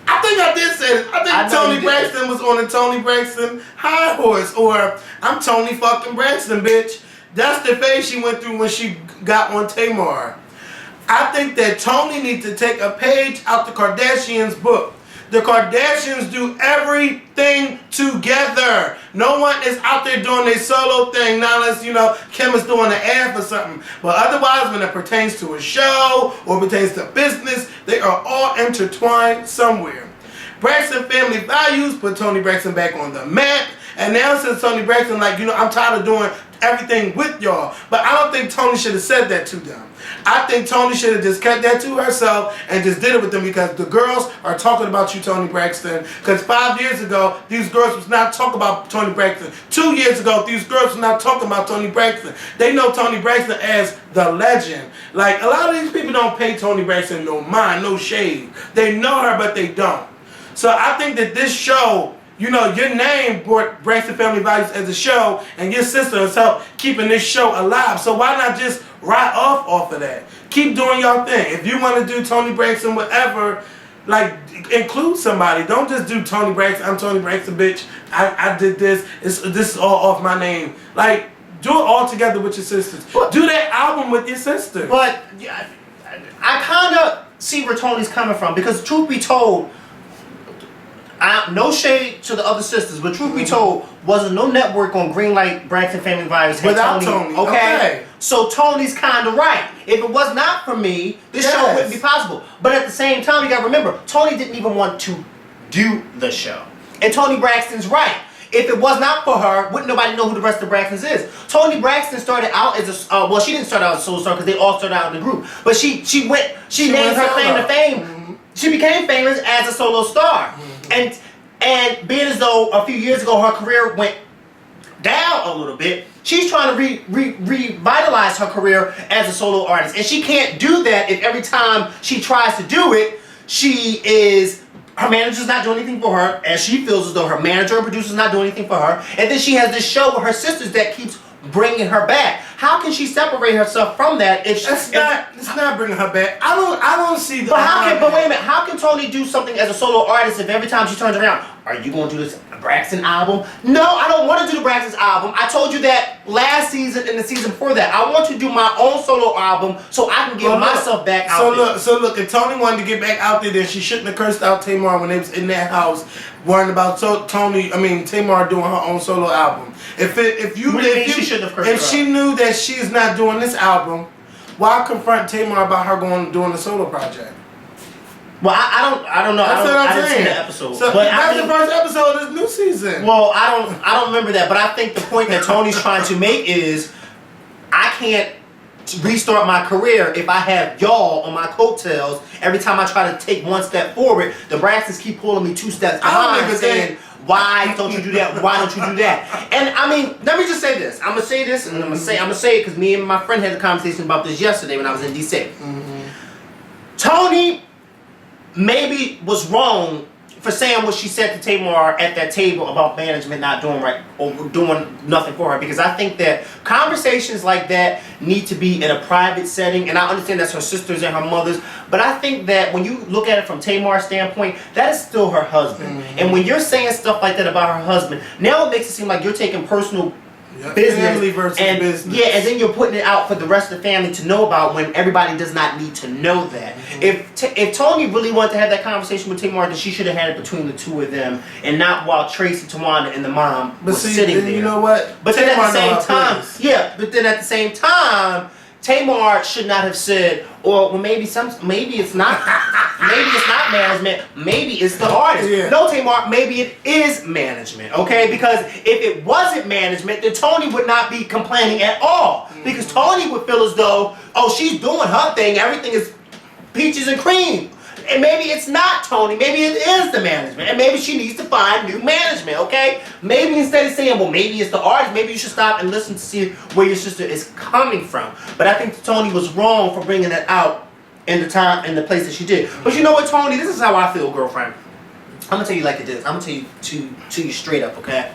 I think I did say it. I think Tony Braxton was on the Tony Braxton high horse. Or, I'm Tony fucking Braxton, bitch. That's the phase she went through when she got on Tamar. I think that Tony needs to take a page out the Kardashians' book. The Kardashians do everything together. No one is out there doing their solo thing, not unless, Kim is doing an ad for something. But otherwise, when it pertains to a show or pertains to business, they are all intertwined somewhere. Braxton Family Values put Tony Braxton back on the map. And now since Tony Braxton, I'm tired of doing everything with y'all. But I don't think Tony should have said that to them. I think Tony should have just kept that to herself and just did it with them because the girls are talking about you, Tony Braxton. Because 5 years ago, these girls was not talking about Tony Braxton. 2 years ago, these girls was not talking about Tony Braxton. They know Tony Braxton as the legend. Like, a lot of these people don't pay Tony Braxton no mind, no shade. They know her, but they don't. So I think that this show... your name brought Braxton Family Values as a show, and your sister has helped keeping this show alive. So why not just ride off of that? Keep doing your thing. If you want to do Tony Braxton, whatever, include somebody. Don't just do Tony Braxton. I'm Tony Braxton, bitch. I did this. This is all off my name. Do it all together with your sisters. Do that album with your sisters. But I kind of see where Tony's coming from because truth be told, no shade to the other sisters, but truth be told, wasn't no network on Greenlight Braxton Family Values without Tony. Okay. So Tony's kind of right. If it was not for me, this show wouldn't be possible. But at the same time, you got to remember, Tony didn't even want to do the show. And Tony Braxton's right. If it was not for her, wouldn't nobody know who the rest of the Braxtons is. Tony Braxton started out as a, she didn't start out as a solo star because they all started out in the group. But she named her claim to fame. Mm-hmm. She became famous as a solo star. Mm-hmm. And being as though a few years ago her career went down a little bit, she's trying to revitalize her career as a solo artist. And she can't do that if every time she tries to do it, her manager's not doing anything for her, and she feels as though her manager and producer's not doing anything for her. And then she has this show with her sisters that keeps bringing her back. How can she separate herself from that? It's not bringing her back. I don't see the. But wait a minute. How can Tony do something as a solo artist if every time she turns around, are you going to do this? Braxton album. No, I don't want to do the Braxton album. I told you that last season and the season before that. I want to do my own solo album so I can get myself back out there. So look, if Tony wanted to get back out there, then she shouldn't have cursed out Tamar when they was in that house worrying about Tamar doing her own solo album. If she knew that she's not doing this album, why confront Tamar about her doing a solo project? Well, I don't know. I didn't see the episode. So that's the first episode of this new season. Well, I don't remember that, but I think the point that Tony's trying to make is I can't restart my career if I have y'all on my coattails. Every time I try to take one step forward, the Braxtons keep pulling me 2 steps behind, saying, why don't you do that? Why don't you do that? And I mean, let me just say this. I'm gonna say this, and I'm gonna say it because me and my friend had a conversation about this yesterday when I was in DC. Tony maybe was wrong for saying what she said to Tamar at that table about management not doing right or doing nothing for her, because I think that conversations like that need to be in a private setting, and I understand that's her sisters and her mothers, but I think that when you look at it from Tamar's standpoint, that is still her husband. And when you're saying stuff like that about her husband, now it makes it seem like you're taking personal business family versus business. Yeah, and then you're putting it out for the rest of the family to know about when everybody does not need to know that. If Tony really wanted to have that conversation with Tamar, then she should have had it between the two of them, and not while Tracy, Tawana, and the mom was sitting there. You know what? But then at the same time, Tamar should not have said, maybe it's not management, maybe it's the artist. Yeah. No, Tamar, maybe it is management, okay? Because if it wasn't management, then Tony would not be complaining at all. Because Tony would feel as though, she's doing her thing, everything is peaches and cream. And maybe it's not Tony, maybe it is the management, and maybe she needs to find new management, okay? Maybe instead of saying, maybe it's the artist, maybe you should stop and listen to see where your sister is coming from. But I think Tony was wrong for bringing that out in the time and the place that she did. But you know what, Tony? This is how I feel, girlfriend. I'm gonna tell you like this. I'm gonna tell you to you straight up, okay?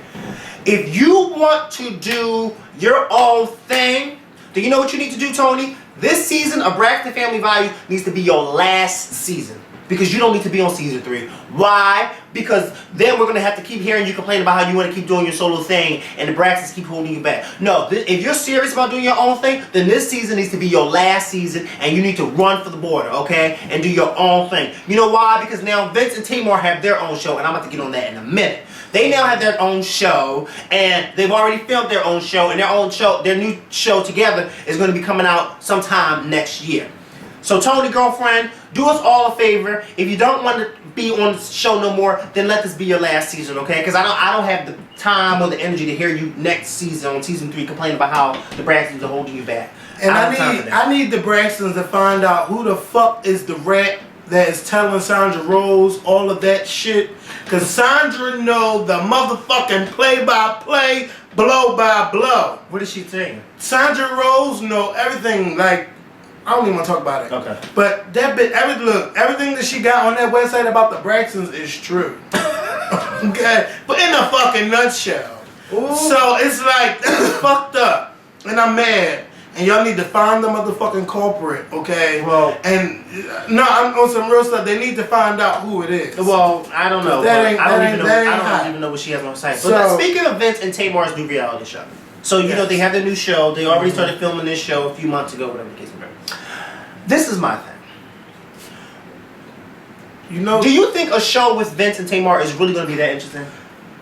If you want to do your own thing, do you know what you need to do, Tony? This season of Braxton Family Values needs to be your last season, because you don't need to be on season 3. Why? Because then we're going to have to keep hearing you complain about how you want to keep doing your solo thing and the Braxtons keep holding you back. No, if you're serious about doing your own thing, then this season needs to be your last season, and you need to run for the border, okay? And do your own thing. You know why? Because now Vince and Tamar have their own show, and I'm about to get on that in a minute. They now have their own show, and they've already filmed their own show, and their new show together is going to be coming out sometime next year. So Tony, girlfriend, do us all a favor. If you don't want to be on the show no more, then let this be your last season, okay? Because I don't have the time or the energy to hear you next season, on season 3, complain about how the Braxtons are holding you back. And I need the Braxtons to find out who the fuck is the rat that is telling Sandra Rose all of that shit. Because Sandra know the motherfucking play-by-play, blow-by-blow. What is she saying? Sandra Rose know everything, like, I don't even want to talk about it. Okay. But that bit, everything that she got on that website about the Braxtons is true. Okay? But in a fucking nutshell. Ooh. So it's like, that's fucked up. And I'm mad. And y'all need to find the motherfucking culprit, okay? Well, and no, I'm on some real stuff. They need to find out who it is. Well, I don't know. I don't even know what she has on her site. So, but speaking of Vince and Tamar's new reality show, so you know they have their new show. They already started filming this show a few months ago, whatever the case may be. This is my thing. You know, do you think a show with Vince and Tamar is really going to be that interesting?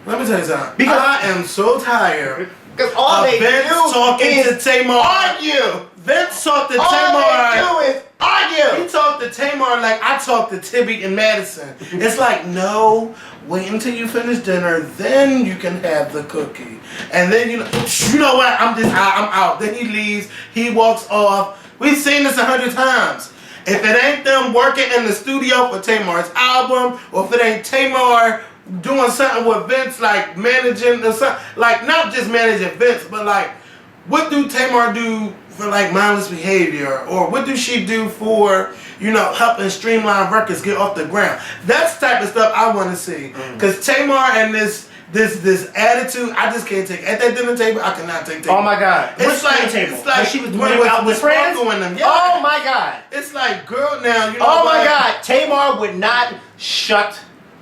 Let me tell you something. Because I am so tired. Because all they Vince do talking is to Tamar. Argue. Vince talked to Tamar. All they do is argue. He talked to Tamar like I talked to Tibby and Madison. It's like, no, wait until you finish dinner, then you can have the cookie. And then you know what? I'm out. Then he leaves. He walks off. We've seen this 100 times. If it ain't them working in the studio for Tamar's album, or if it ain't Tamar doing something with Vince, like managing or something, like not just managing Vince, but like what do Tamar do for like mindless behavior, or what do she do for, you know, helping Streamline Records get off the ground? That's the type of stuff I want to see. Because Tamar and this attitude, I just can't take. At that dinner table, I cannot take. Oh my God! It's like she was doing it out with friends. Them. Yeah. Oh my God! It's like, girl, now you know. Oh my God! Tamar would not shut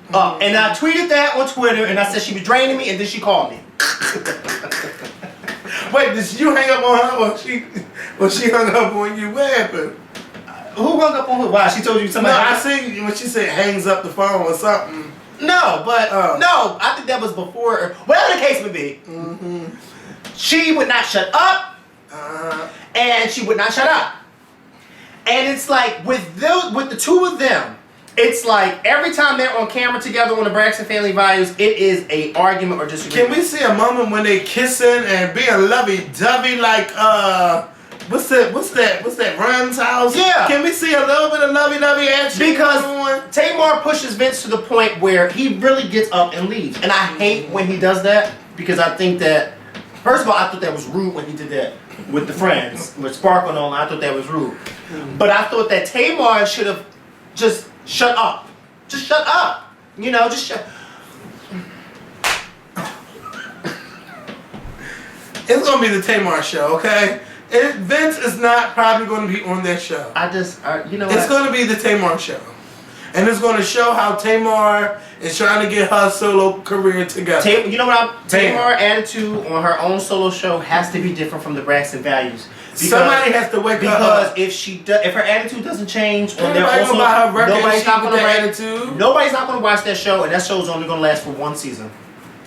And I tweeted that on Twitter, and I said she was draining me, and then she called me. Wait, did you hang up on her or she hung up on you? What happened? Who hung up on who? Why? She told you somebody? No, I seen when she said hangs up the phone or something. No, but no, I think that was before, whatever the case may be. She would not shut up, and she would not shut up. And it's like with the two of them, it's like every time they're on camera together on the Braxton Family Values, it is a argument or disagreement. Can we see a moment when they kissing and being lovey-dovey like what's that Run's house? Yeah. Can we see a little bit of lovey-dovey action? Because Tamar pushes Vince to the point where he really gets up and leaves. And I hate when he does that because I think that, first of all, I thought that was rude when he did that with the friends, with Sparkle and all. I thought that was rude. But I thought that Tamar should have just shut up. Just shut up. You know, just shut. It's gonna be the Tamar show, okay? Vince is not probably going to be on that show. You know what? It's going to be the Tamar show. And it's going to show how Tamar is trying to get her solo career together. You know what? Tamar attitude on her own solo show has to be different from the Braxton Values. Because, somebody has to wake her up. Because if her attitude doesn't change on their own solo, nobody's not going to attitude. Nobody's not going to watch that show, and that show is only going to last for one season.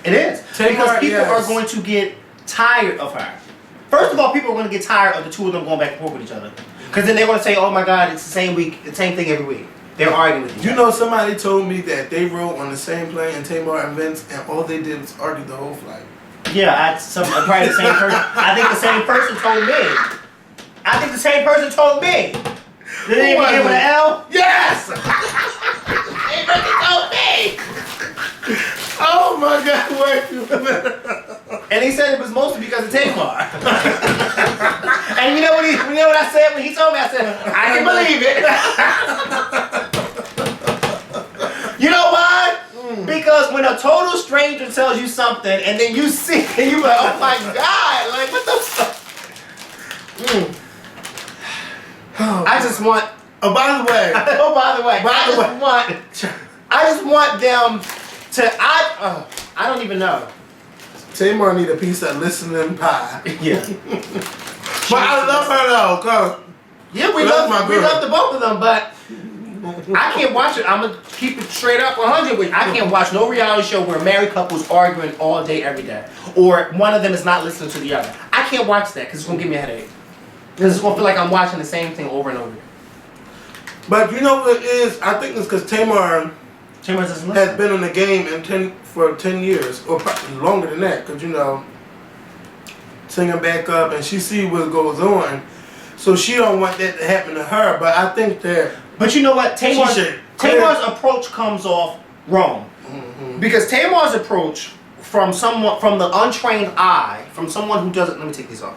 It is. Because people are going to get tired of her. First of all, people are going to get tired of the two of them going back and forth with each other. Because then they're going to say, oh my God, it's the same week, the same thing every week. They're arguing with each other. You know, somebody told me that they rode on the same plane in Tamar and Vince, and all they did was argue the whole flight. Yeah, probably the same person. I think the same person told me. I think the same person told me. Did they begin with an L? Yes! The same person told me. Oh my God, wait a minute. And he said it was mostly because of Tamar. And you know what I said when he told me? I said, I can believe it. You know why? Because when a total stranger tells you something and then you see it and you're like, oh my God, like what the fuck? I just want. Oh, by the way. I just want them to. I don't even know. Tamar need a piece of listening pie. Yeah. But I love her though, cause yeah, we love the both of them, but I can't watch it. I'm gonna keep it straight up 100 with you. I can't watch no reality show where married couples arguing all day, every day, or one of them is not listening to the other. I can't watch that because it's gonna give me a headache. Because it's gonna feel like I'm watching the same thing over and over. But you know what it is? I think it's because Tamar has been in the game for 10 years, or probably longer than that, because you know, singing back up, and she see what goes on, so she don't want that to happen to her. But I think that. But you know what? Tamar's approach comes off wrong, because Tamar's approach from the untrained eye, from someone who doesn't. Let me take these off.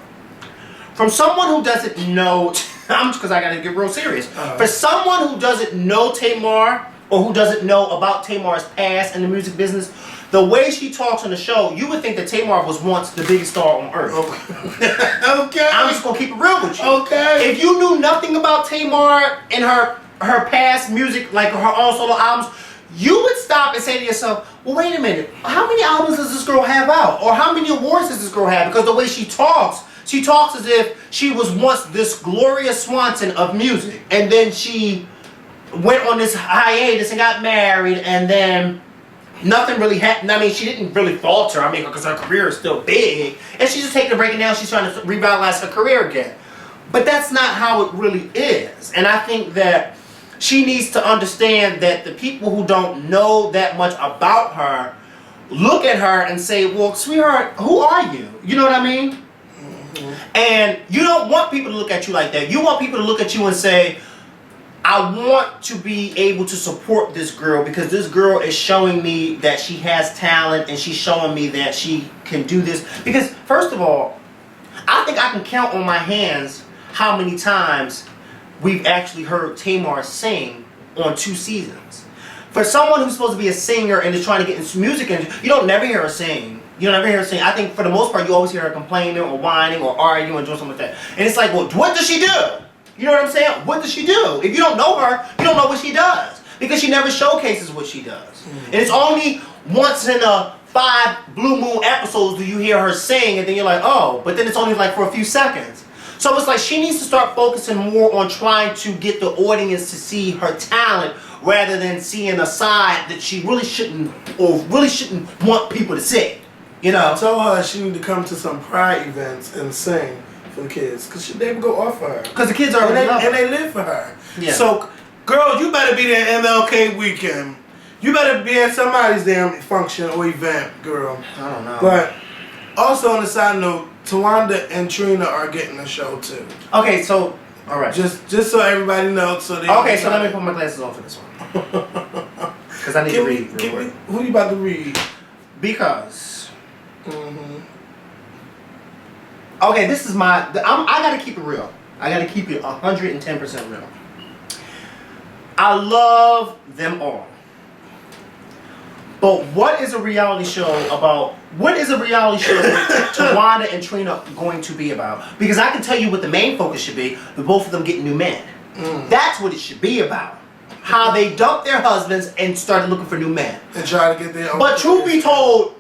From someone who doesn't know, because I gotta get real serious. For someone who doesn't know Tamar, or who doesn't know about Tamar's past in the music business, the way she talks on the show, you would think that Tamar was once the biggest star on earth. Okay. I'm just gonna keep it real with you. Okay. If you knew nothing about Tamar and her past music, like her own solo albums, you would stop and say to yourself, well, wait a minute, how many albums does this girl have out? Or how many awards does this girl have? Because the way she talks as if she was once this Gloria Swanson of music. And then she went on this hiatus and got married, and then nothing really happened. I mean, she didn't really falter. I mean, because her career is still big. And she's just taking a break, and now she's trying to revitalize her career again. But that's not how it really is. And I think that she needs to understand that the people who don't know that much about her look at her and say, well, sweetheart, who are you? You know what I mean? And you don't want people to look at you like that. You want people to look at you and say, I want to be able to support this girl because this girl is showing me that she has talent, and she's showing me that she can do this. Because, first of all, I think I can count on my hands how many times we've actually heard Tamar sing on 2 seasons. For someone who's supposed to be a singer and is trying to get into music, and you don't never hear her sing. You don't ever hear her sing. I think for the most part, you always hear her complaining or whining or arguing or doing something like that. And it's like, well, what does she do? You know what I'm saying? What does she do? If you don't know her, you don't know what she does. because she never showcases what she does. And it's only once in a 5 Blue Moon episodes do you hear her sing, and then you're like, oh, but then it's only like for a few seconds. So it's like she needs to start focusing more on trying to get the audience to see her talent rather than seeing a side that she really shouldn't want people to see. You know? I told her she need to come to some pride events and sing for the kids, because they would go off for her. Because the kids are already and they live for her. Yeah. So, girl, you better be there MLK weekend. You better be at somebody's damn function or event, girl. I don't know. But also on the side note, Tawanda and Trina are getting a show too. Okay, so all right. Just so everybody knows. So okay, so let me put my glasses on for this one. Because I need to read. Who you about to read? Because. Okay, this is my. I gotta keep it real. I gotta keep it 110% real. I love them all. But what is a reality show about? What is a reality show Tawanda and Trina going to be about? Because I can tell you what the main focus should be, but both of them getting new men. That's what it should be about. How they dumped their husbands and started looking for new men. And try to get their own. But truth be told,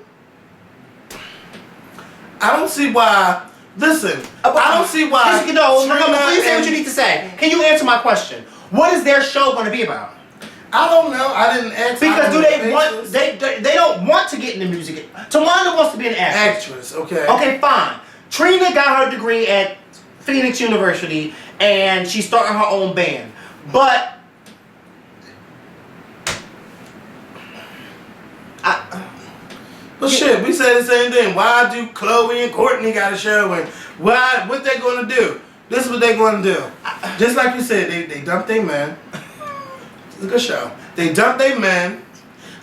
I don't see why. Listen, I don't see why. No, please say what you need to say. Can you answer my question? What is their show going to be about? I don't know. I didn't ask. Because do they want? They don't want to get into music. Tawanda wants to be an actress. Actress, okay. Okay, fine. Trina got her degree at Phoenix University, and she's starting her own band. But shit, we said the same thing. Why do Chloe and Courtney got a show, and what they gonna do? This is what they gonna do. Just like you said, they dump their man. It's a good show. They dump their man.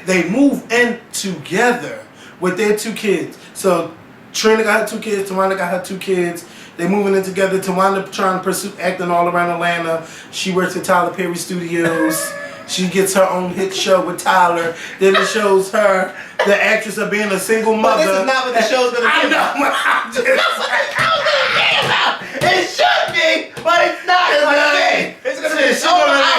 They move in together with their 2 kids. So Trina got her 2 kids. Tawanda got her 2 kids. They moving in together. Tawanda trying to pursue acting all around Atlanta. She works at Tyler Perry Studios. She gets her own hit show with Tyler. Then it shows her, the actress, of being a single mother. But this is not what the show's gonna be about. I know. That's what the show's gonna be about. It should be, but it's not gonna be. It's gonna be the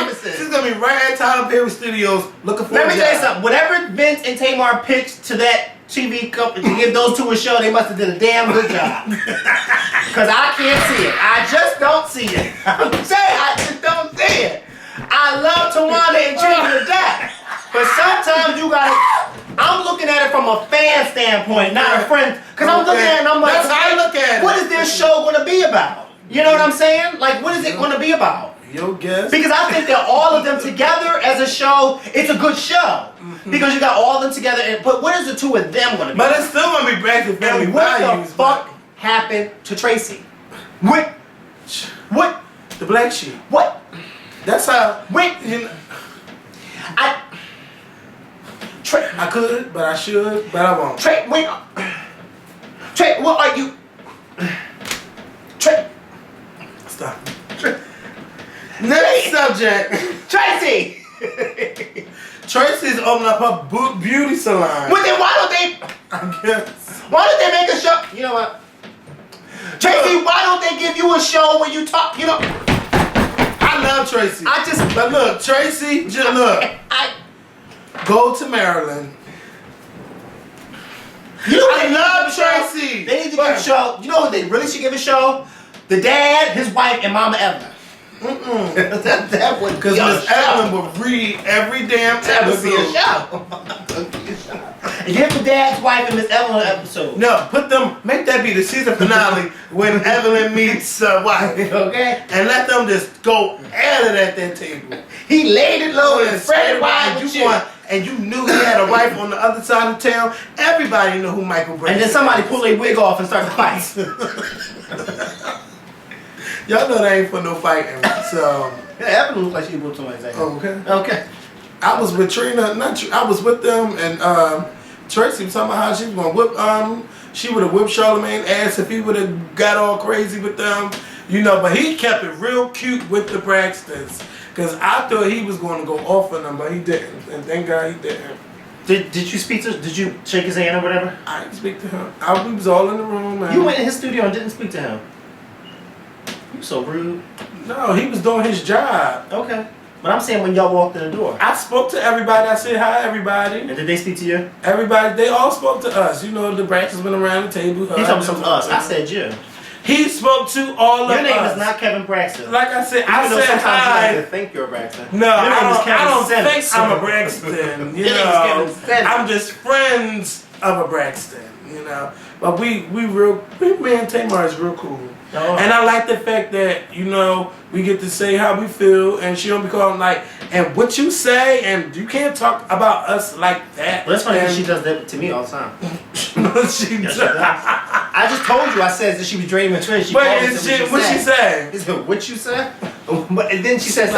opposite. She's gonna be right at Tyler Perry Studios looking for. Let me tell you something. Whatever Vince and Tamar pitched to that TV company to give those 2 a show, they must have did a damn good job. Cause I can't see it. I just don't see it. I'm saying I just don't see it. I love Tawanda and Trina to death. But sometimes you gotta. I'm looking at it from a fan standpoint, not a friend. Cause I'm looking at it and I'm like, that's how I look at it. What is this show gonna be about? You know what I'm saying? Like, what is it gonna be about? Your guess? Because I think that all of them together as a show, it's a good show. Because you got all of them together, but what is the 2 of them gonna be? But it's still gonna be Braxton family and what values. the fuck happened to Tracy? What? The black sheep. What? That's how. Wait. I could, but I should, but I won't. Wait. What are you? Stop. Next subject. Tracy. Tracy's opening up her beauty salon. Well, then why don't they? I guess. Why don't they make a show? You know what? Tracy, why don't they give you a show where you talk? You know. I love Tracy. But look, Tracy, just look. Go to Maryland. You know I love Tracy. They need to give a show. You know what they really should give a show? The dad, his wife, and Mama Evelyn. That would because Miss Evelyn would read every damn episode. That would be a show. Give the dad's wife and Miss Evelyn episode. No, make that be the season finale when Evelyn meets wife. Okay. And let them just go at it at that table. He laid it low and spread it wide with you. And you knew he had a wife on the other side of town. Everybody knew who Michael Braxton And then somebody pull their wig off and start to fight. Y'all know they ain't for no fighting. So yeah, Evelyn looked like she whooped somebody's ass. Okay. Okay. I was with Trina. I was with them, and Tracy was talking about how she was gonna whip. She would have whipped Charlamagne's ass if he would have got all crazy with them. You know, but he kept it real cute with the Braxtons. Because I thought he was going to go off on them, but he didn't. And thank God he didn't. Did you speak to? Did you shake his hand or whatever? I didn't speak to him. We was all in the room. Man. You went in his studio and didn't speak to him. You so rude. No, he was doing his job. Okay. But I'm saying when y'all walked in the door. I spoke to everybody. I said hi, everybody. And did they speak to you? Everybody. They all spoke to us. You know, the Braxton's been around the table. He told me something to us. I said you. He spoke to all of us. Your name is not Kevin Braxton. Like I said, I said sometimes hi. you like to think you're a Braxton. No, I don't think Simmons. I'm a Braxton. You know, I'm just friends of a Braxton. You know, but me and Tamar is real cool. Oh. And I like the fact that, you know, we get to say how we feel, and she don't be calling like, and what you say, and you can't talk about us like that. Well, that's funny because she does that to me all the time. She does. I just told you, I said that she was draining my twin. What she say? He said, what you said? And then she said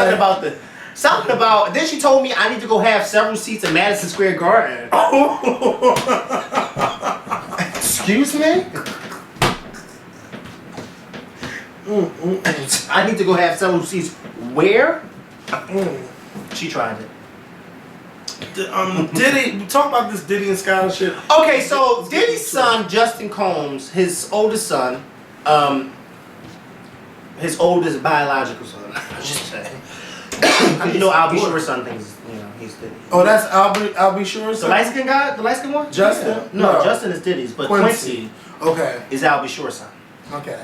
something about, then she told me I need to go have several seats in Madison Square Garden. Excuse me? I need to go have several seats. Where? She tried it. Diddy, talk about this Diddy and scholarship. Okay, so Diddy's son, Justin Combs, his oldest son, his oldest biological son, I should say. You know, I'll be sure son thinks, you know, he's Diddy. Oh, that's I'll be sure. The light skin guy, the light skin one? Justin? Yeah. No, Justin is Diddy's, but Quincy okay, is Al B. Sure's son. Okay.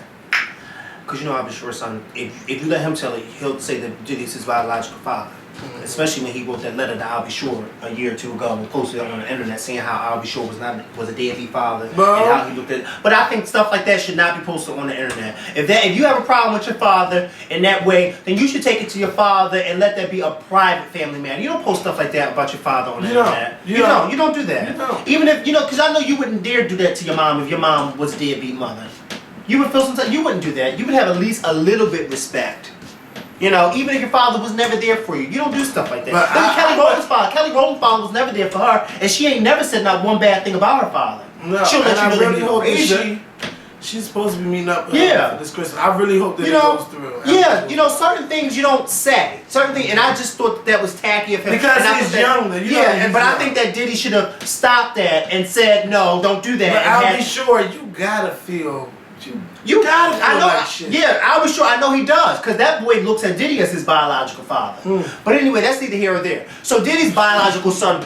Because you know Al B. Sure's son, if you let him tell it, he'll say that Diddy's his biological father. Mm-hmm. Especially when he wrote that letter to Al B. Sure a year or two ago and posted it on the internet saying how Al B. Sure was a deadbeat father and how he looked at it. But I think stuff like that should not be posted on the internet. If you have a problem with your father in that way, then you should take it to your father and let that be a private family matter. You don't post stuff like that about your father on the internet. You don't do that. You don't. Even if, because I know you wouldn't dare do that to your mom if your mom was a deadbeat mother. You would feel sometimes, you wouldn't do that. You would have at least a little bit respect. You know, even if your father was never there for you, you don't do stuff like that. Look at Kelly Rowland's father was never there for her, and she ain't never said not one bad thing about her father. No, she'll let you know really hope she's supposed to be meeting up for this Christmas. I really hope that it goes through. Yeah, certain things you don't say. Certain things, and I just thought that was tacky of him. Because he's younger. But I think that Diddy should have stopped that and said, no, don't do that. But I'll be sure you gotta feel. You gotta feel like shit. Yeah, I was sure. I know he does, because that boy looks at Diddy as his biological father. But anyway, that's neither here or there. So Diddy's biological son,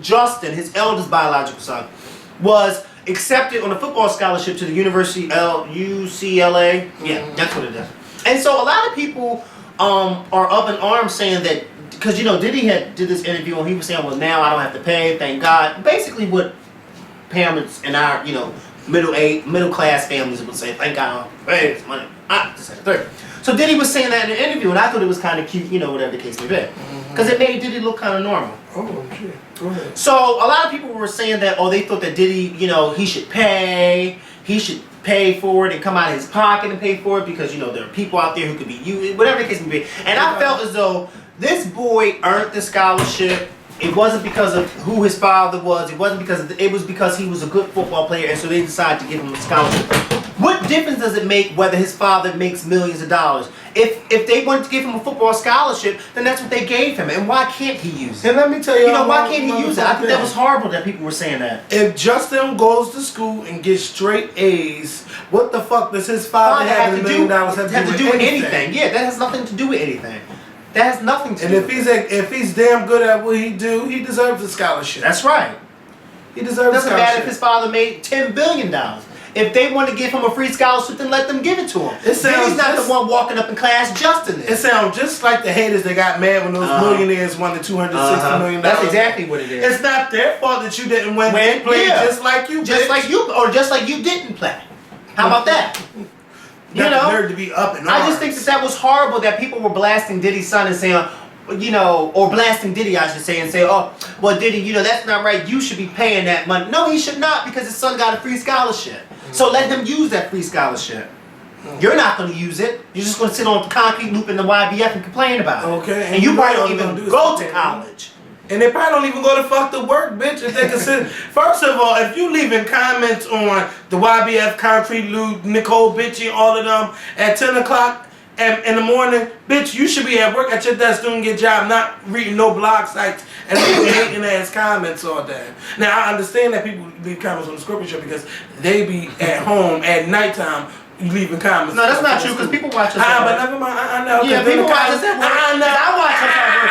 Justin, his eldest biological son, was accepted on a football scholarship to the University UCLA. Yeah, that's what it is. And so a lot of people are up in arms saying that, because Diddy did this interview and he was saying, well, now I don't have to pay, thank God. Basically, what parents in our middle class families would say, thank God I don't pay this money. So Diddy was saying that in an interview, and I thought it was kind of cute, whatever the case may be, because it made Diddy look kind of normal. Oh shit! Go ahead. So a lot of people were saying that, they thought that Diddy, he should pay for it and come out of his pocket and pay for it because there are people out there who could be used, whatever the case may be. And I felt as though this boy earned the scholarship. It wasn't because of who his father was. It wasn't it was because he was a good football player, and so they decided to give him a scholarship. What difference does it make whether his father makes millions of dollars? If they wanted to give him a football scholarship, then that's what they gave him, and why can't he use it? And let me tell you, why can't he use it? I think that was horrible that people were saying that. If Justin goes to school and gets straight A's, what the fuck does his father have $1 million have to do with anything? Yeah, that has nothing to do with anything. That has nothing to do with it. And if he's damn good at what he do, he deserves a scholarship. That's right. He deserves a scholarship. Doesn't matter if his father made $10 billion. If they want to give him a free scholarship, then let them give it to him. He's not the one walking up in class. Justin is. It sounds just like the haters that got mad when those millionaires won the $260 million. That's exactly what it is. It's not their fault that you didn't win. They played just like you. Just like you didn't play. How about that? Nerve to be up and I just think that was horrible that people were blasting Diddy's son and saying, or blasting Diddy, I should say, and say, oh, well, Diddy, that's not right. You should be paying that money. No, he should not, because his son got a free scholarship. So let him use that free scholarship. You're not going to use it. You're just going to sit on the concrete loop in the YBF and complain about it. Okay. And you probably don't even go to college. And they probably don't even go to fuck the work, bitch, if they consider. First of all, if you leaving comments on the YBF, Concrete Loop, Nicole Bitchy, all of them at 10 o'clock in the morning, bitch, you should be at work at your desk doing your job, not reading no blog sites and hating ass comments all day. Now, I understand that people leave comments on the Scorpion Show because they be at home at nighttime You leaving comments. No, that's not true because people watch us. But never mind. I know. Yeah, people watch us at work. I watch us at work.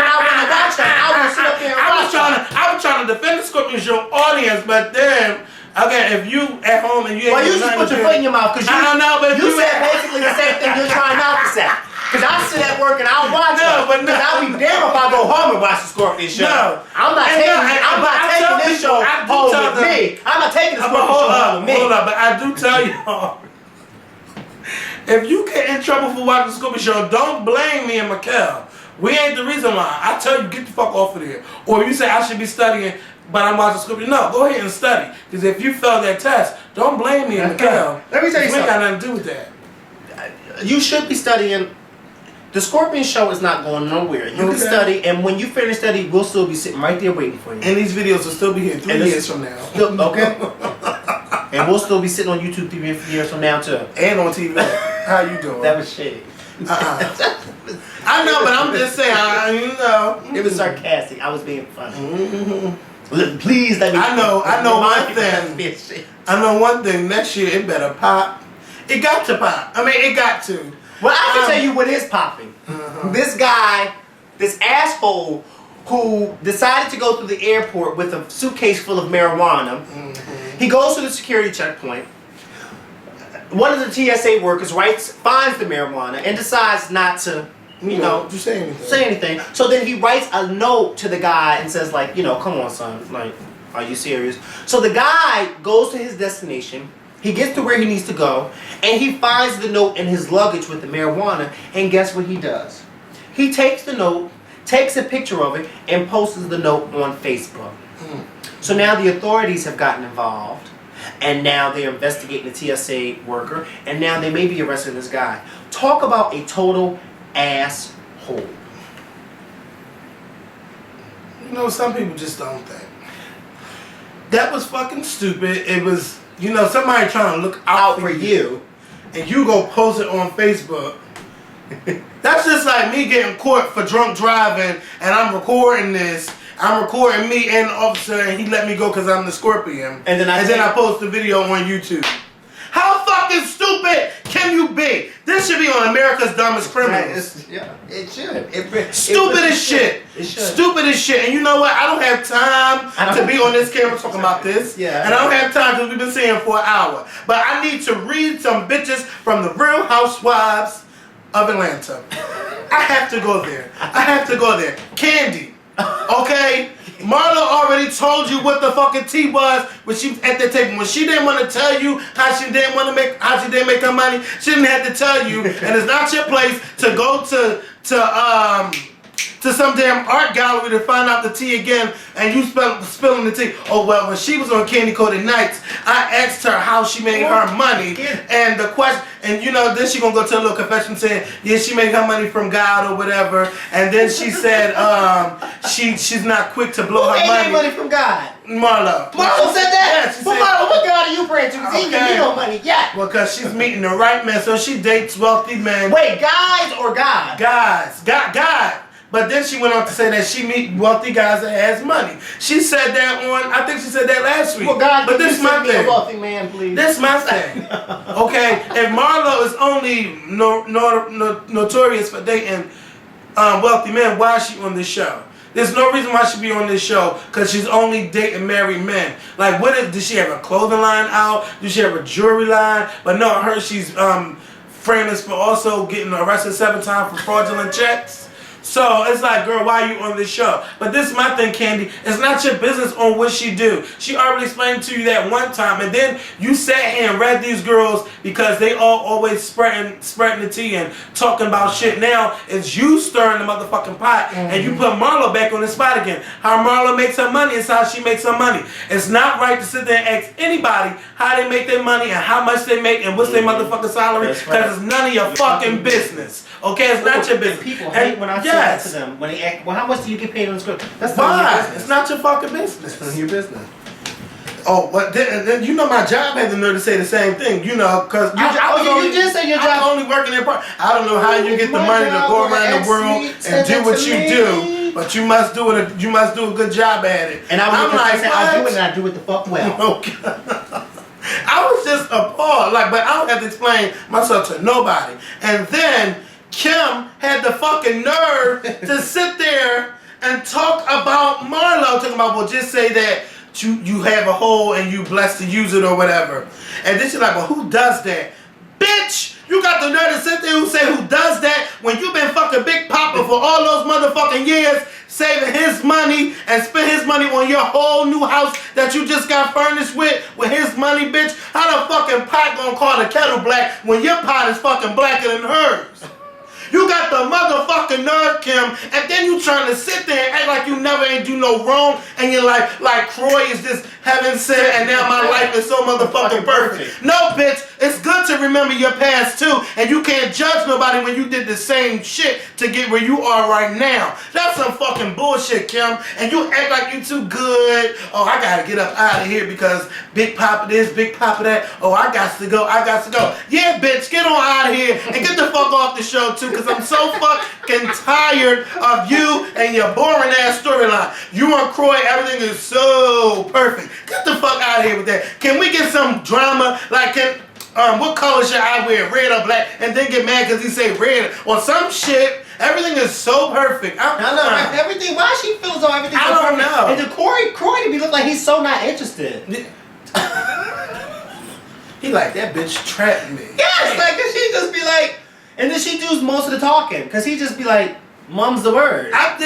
When I want to watch that, I will sit up there and watch it. I was trying to defend the Scorpion Show audience, but then. Okay, if you at home and you ain't you just put your foot in your mouth because you said basically the same thing you're trying not to say. Because I sit at work and I'll watch it. Because I'll be damn if I go home and watch the Scorpion Show. No. I'm not taking this show home with me. I'm not taking the Scorpion Show home with me. Hold up, but I do tell you, if you get in trouble for watching the Scorpion Show, don't blame me and Mikkel. We ain't the reason why. I tell you, get the fuck off of there. Or if you say I should be studying, but I'm watching Scorpion. No, go ahead and study. Because if you fail that test, don't blame me and Mikkel. Let me tell you something. We ain't got nothing to do with that. You should be studying. The Scorpion Show is not going nowhere. You can study, and when you finish study, we'll still be sitting right there waiting for you. And these videos will still be here 3 years from now. Okay? And we'll still be sitting on YouTube 3 years from now, too. And on TV. How you doing? That was shitty. I know, but I'm just saying, you know. It was sarcastic. I was being funny. Please let me. I know one thing. I know one thing. Next year it better pop. It got to pop. I mean, it got to. Well, I can tell you what is popping. This guy, this asshole, who decided to go through the airport with a suitcase full of marijuana. He goes to the security checkpoint. One of the TSA workers finds the marijuana and decides not to. Just say anything. So then he writes a note to the guy and says, like, come on, son, like, are you serious? So the guy goes to his destination. He gets to where he needs to go, and he finds the note in his luggage with the marijuana. And guess what he does? He takes the note, takes a picture of it, and posts the note on Facebook. So now the authorities have gotten involved, and now they're investigating the TSA worker, and now they may be arresting this guy. Talk about a total asshole. Some people just don't think. That was fucking stupid. It was, somebody trying to look out for you, and you go post it on Facebook. That's just like me getting caught for drunk driving, and I'm recording this. I'm recording me and the officer, and he let me go because I'm the Scorpion. And then I post the video on YouTube. How fucking stupid can you be? This should be on America's Dumbest Criminals. Yeah, it should. Stupid as shit. It should. Stupid as shit. And you know what? I don't have time to be on this camera talking about this. Yeah. And I don't have time because we've been seeing for an hour. But I need to read some bitches from the Real Housewives of Atlanta. I have to go there. Candy. Okay? Marla already told you what the fucking tea was when she was at the table. When she didn't want to tell you how she didn't make her money, she didn't have to tell you. And it's not your place to go to some damn art gallery to find out the tea again, and you spilling the tea. Oh well, when she was on Candy Coated Nights, I asked her how she made her money, and the question, and then she gonna go to a little confession saying, yeah, she made her money from God or whatever, and then she said, she's not quick to blow her money. Who made money from God? Marla. Marla said that? Yeah, she well, said, Marla, what God are you praying to? Because he ain't giving me no money yet. Well, because she's meeting the right man, so she dates wealthy men. Wait, guys or God? Guys. God. But then she went on to say that she meet wealthy guys that has money. She said that I think she said that last week. Well, God, but this is my thing. A wealthy man, please. This is my thing. Okay, if Marlo is only notorious for dating wealthy men, why is she on this show? There's no reason why she'd be on this show because she's only dating married men. Like, did she have a clothing line out? Did she have a jewelry line? But no, I heard she's famous for also getting arrested 7 times for fraudulent checks. So it's like, girl, why are you on this show? But this is my thing, Candy. It's not your business on what she do. She already explained to you that one time, and then you sat here and read these girls because they all always spreading the tea and talking about shit. Now it's you stirring the motherfucking pot, and you put Marlo back on the spot again. How Marlo makes her money is how she makes her money. It's not right to sit there and ask anybody how they make their money and how much they make and what's their motherfucking salary, because it's none of your fucking business. Okay, it's not your business. People hate when I say that to them. When they ask, well, how much do you get paid on the script? That's why. It's not your fucking business. It's your business. Oh, but then my job had the nerve to say the same thing. Because you did say your job. I'm only working in part. I don't know how you get the money to go around the world and do what you do, but you must do it. You must do a good job at it. And I'm like, I do it, and I do it the fuck well. Okay. I was just appalled. Like, but I don't have to explain myself to nobody. And then Kim had the fucking nerve to sit there and talk about Marlo, talking about, well, just say that you have a hole and you blessed to use it or whatever. And then she's like, well, who does that? Bitch, you got the nerve to sit there who say who does that when you been fucking Big Papa for all those motherfucking years, saving his money and spend his money on your whole new house that you just got furnished with his money, bitch. How the fucking pot gonna call the kettle black when your pot is fucking blacker than hers? You got the motherfucking nerve, Kim, and then you trying to sit there and act like you never ain't do no wrong, and you're like Croy is just heaven sent, and now my life is so motherfucking perfect. No, bitch, it's good to remember your past too, and you can't judge nobody when you did the same shit to get where you are right now. That's some fucking bullshit, Kim, and you act like you too good. Oh, I gotta get up out of here because Big Papa this, Big Papa that. Oh, I got to go. Yeah, bitch, get on out of here and get the fuck off the show too, because I'm so fucking tired of you and your boring ass storyline. You and Croy, everything is so perfect. Get the fuck out of here with that. Can we get some drama? Like, what color should I wear? Red or black? And then get mad because he say red or some shit. Everything is so perfect. I know everything. Why she feels on everything? I don't know. And the Croy to be look like he's so not interested. He like, that bitch trapped me. Yes, like, cause she just be like, and then she does most of the talking, cause he just be like, "Mum's the word." I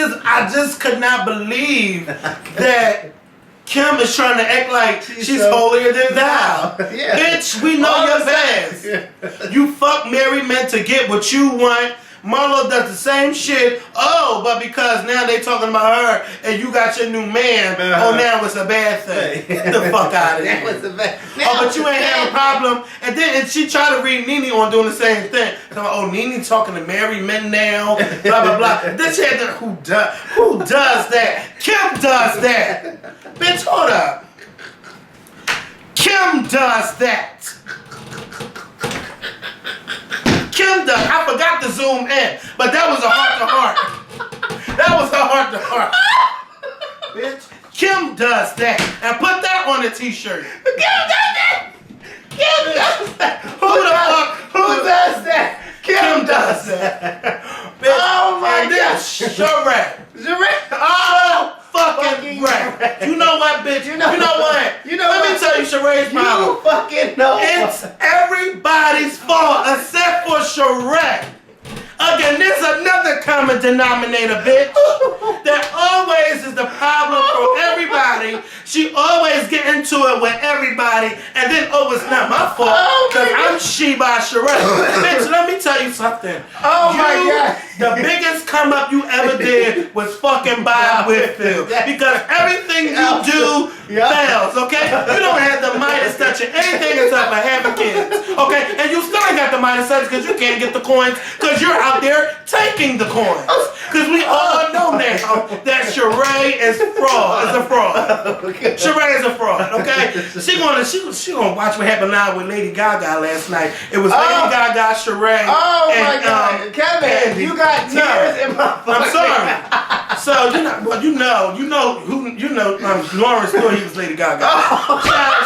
just could not believe that Kim is trying to act like she's holier than thou. Yeah. Bitch, we know your past. You fuck married men to get what you want. Marlo does the same shit. Oh, but because now they talking about her and you got your new man, oh, now it's a bad thing. Get the fuck out of here. That was a bad. Oh, but you ain't have a problem. And then she tried to read Nene on doing the same thing. Oh, Nene talking to married men now. Blah blah blah. Then she had to, who does that? Kim does that. Bitch, hold up. Kim does that. Kim does. I forgot to zoom in, but that was a heart to heart. That was a heart to heart. Bitch, Kim does that. And put that on a t-shirt. Kim does that. Kim does that. Who the fuck? Who does that? Kim does that. Bitch, oh my God. Shereé. Oh, fucking right. You know what, bitch? You know what? Let me tell you Shereé's problem. You fucking know. It's everybody's fault except for Shereé. Again, there's another common denominator, bitch. That always is the problem for everybody. She always get into it with everybody, and then, oh, it's not my fault, because I'm she by Shereé. Bitch, let me tell you something. Oh my God. The biggest come up you ever did was fucking by Whitfield. Because everything you do fails, okay? You don't have the Midas touching anything except for having kids, okay? And you still ain't got the Midas touch because you can't get the coins because you're out there taking the coins. Because we all know now that Shereé is fraud. Is a fraud. Shereé is a fraud, okay? She gonna watch what happened now with Lady Gaga last night. It was Lady Gaga, Shereé, and my God. Kevin, you got tears in my I'm sorry. So Lawrence thought he was Lady Gaga. Child,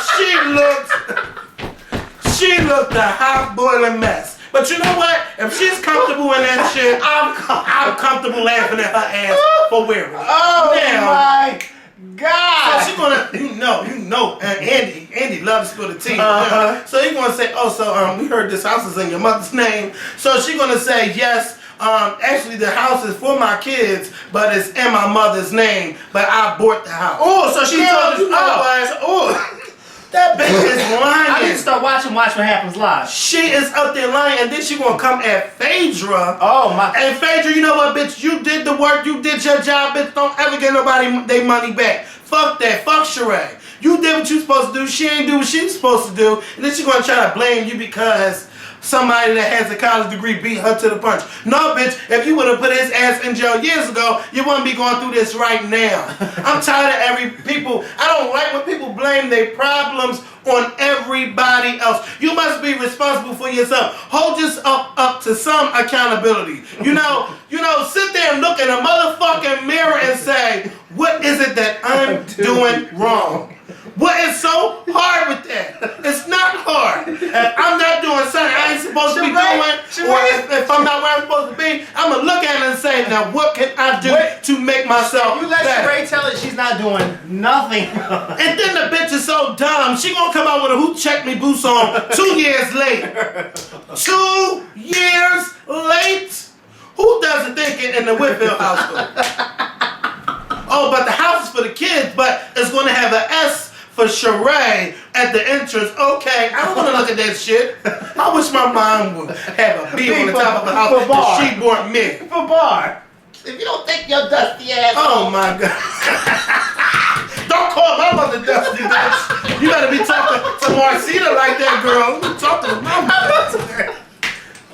she looked a hot boiling mess. But you know what? If she's comfortable in that shit, I'm comfortable laughing at her ass for wearing it. Oh my God! So she gonna, and Andy loves to spill the tea. So he gonna say, we heard this house is in your mother's name. So she gonna say, yes. Actually, the house is for my kids, but it's in my mother's name. But I bought the house. Oh, so she told you that bitch is lying. I need to start watch what happens live. She is up there lying, and then she gonna come at Phaedra. Oh my! And Phaedra, you know what, bitch? You did the work. You did your job, bitch. Don't ever get nobody their money back. Fuck that. Fuck Shereé. You did what you supposed to do. She ain't do what she was supposed to do, and then she gonna try to blame you because somebody that has a college degree beat her to the punch. No, bitch, if you would have put his ass in jail years ago, you wouldn't be going through this right now. I'm tired of people. I don't like when people blame their problems on everybody else. You must be responsible for yourself. Hold yourself up to some accountability. You know, sit there and look in a motherfucking mirror and say, what is it that I'm doing wrong? What is so hard with that? It's not hard. supposed to be doing, or if I'm not where I'm supposed to be, I'm gonna look at it and say, now what can I do to make myself You let better? Shereé tell it she's not doing nothing. And then the bitch is so dumb. She gonna come out with a Who Checked Me boots on 2 years late. 2 years late? Who doesn't think it in the Whitfield household? Oh, but the house is for the kids, but it's gonna have an S for Shereé at the entrance. Okay, I don't want to look at that shit. I wish my mom would have a B on the top of the house that she bought me. For bar. If you don't think your dusty ass. Oh my God. Don't call my mother dusty, bitch. You better be talking to Marcita like that, girl. You talking to my mother.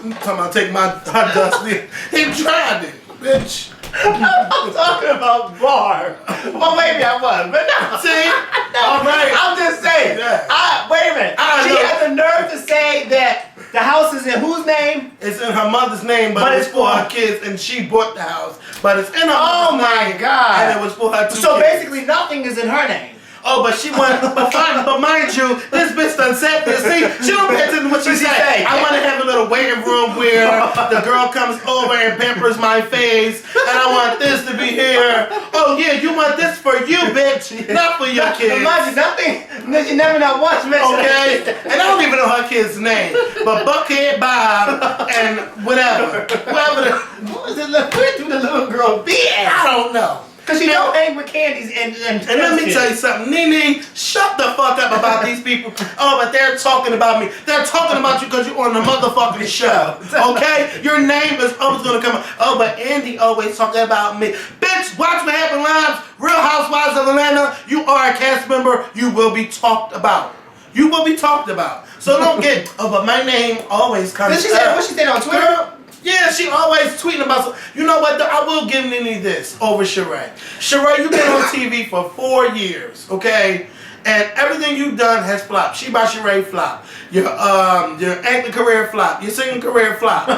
I'm talking about take her dusty. He tried it, bitch. I'm talking about bar. Well, maybe I was, but no. See? No, All right. I'm just saying. Yeah. Wait a minute. She had the nerve to say that the house is in whose name? It's in her mother's name, but it's for her kids, and she bought the house. But it's in her mother's name. God. And it was for her 2 kids. So basically nothing is in her name. Oh, but she went, but fine, but mind you, this bitch done said this. See, she don't pay attention to what she say. I want to have a little waiting room where the girl comes over and pampers my face, and I want this to be here. Oh yeah, you want this for you, bitch, not for your kids. Imagine nothing, you never know once mentioned. Okay, and I don't even know her kid's name, but Buckhead Bob and whatever. What was it? Where do the little girl be at? I don't know. Because you don't hang with candies and let me tell you something, Nene, shut the fuck up about these people. Oh, but they're talking about me. They're talking about you because you're on the motherfucking show. Okay? Your name is always gonna come up. Oh, but Andy always talking about me. Bitch, watch what happened live. Real Housewives of Atlanta. You are a cast member. You will be talked about. You will be talked about. So don't get, oh, but my name always comes up. What she said on Twitter? Girl, yeah, she always tweeting about some. You know what? I will give Nene this over Shereé. Shereé, you've been on TV for 4 years, okay? And everything you've done has flopped. She by Shereé flop. Your acting career flop. Your singing career flop.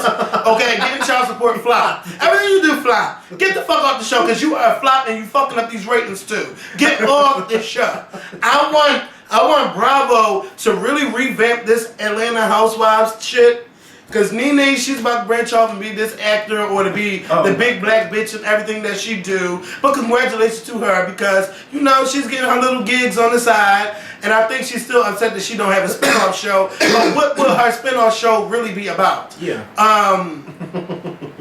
Okay, getting child support flop. Everything you do flop. Get the fuck off the show because you are a flop and you fucking up these ratings too. Get off the show. I want Bravo to really revamp this Atlanta Housewives shit. Because Nene, she's about to branch off and be this actor or to be the big black bitch and everything that she do. But congratulations to her because, you know, she's getting her little gigs on the side. And I think she's still upset that she don't have a spinoff show. But what will her spinoff show really be about? Yeah.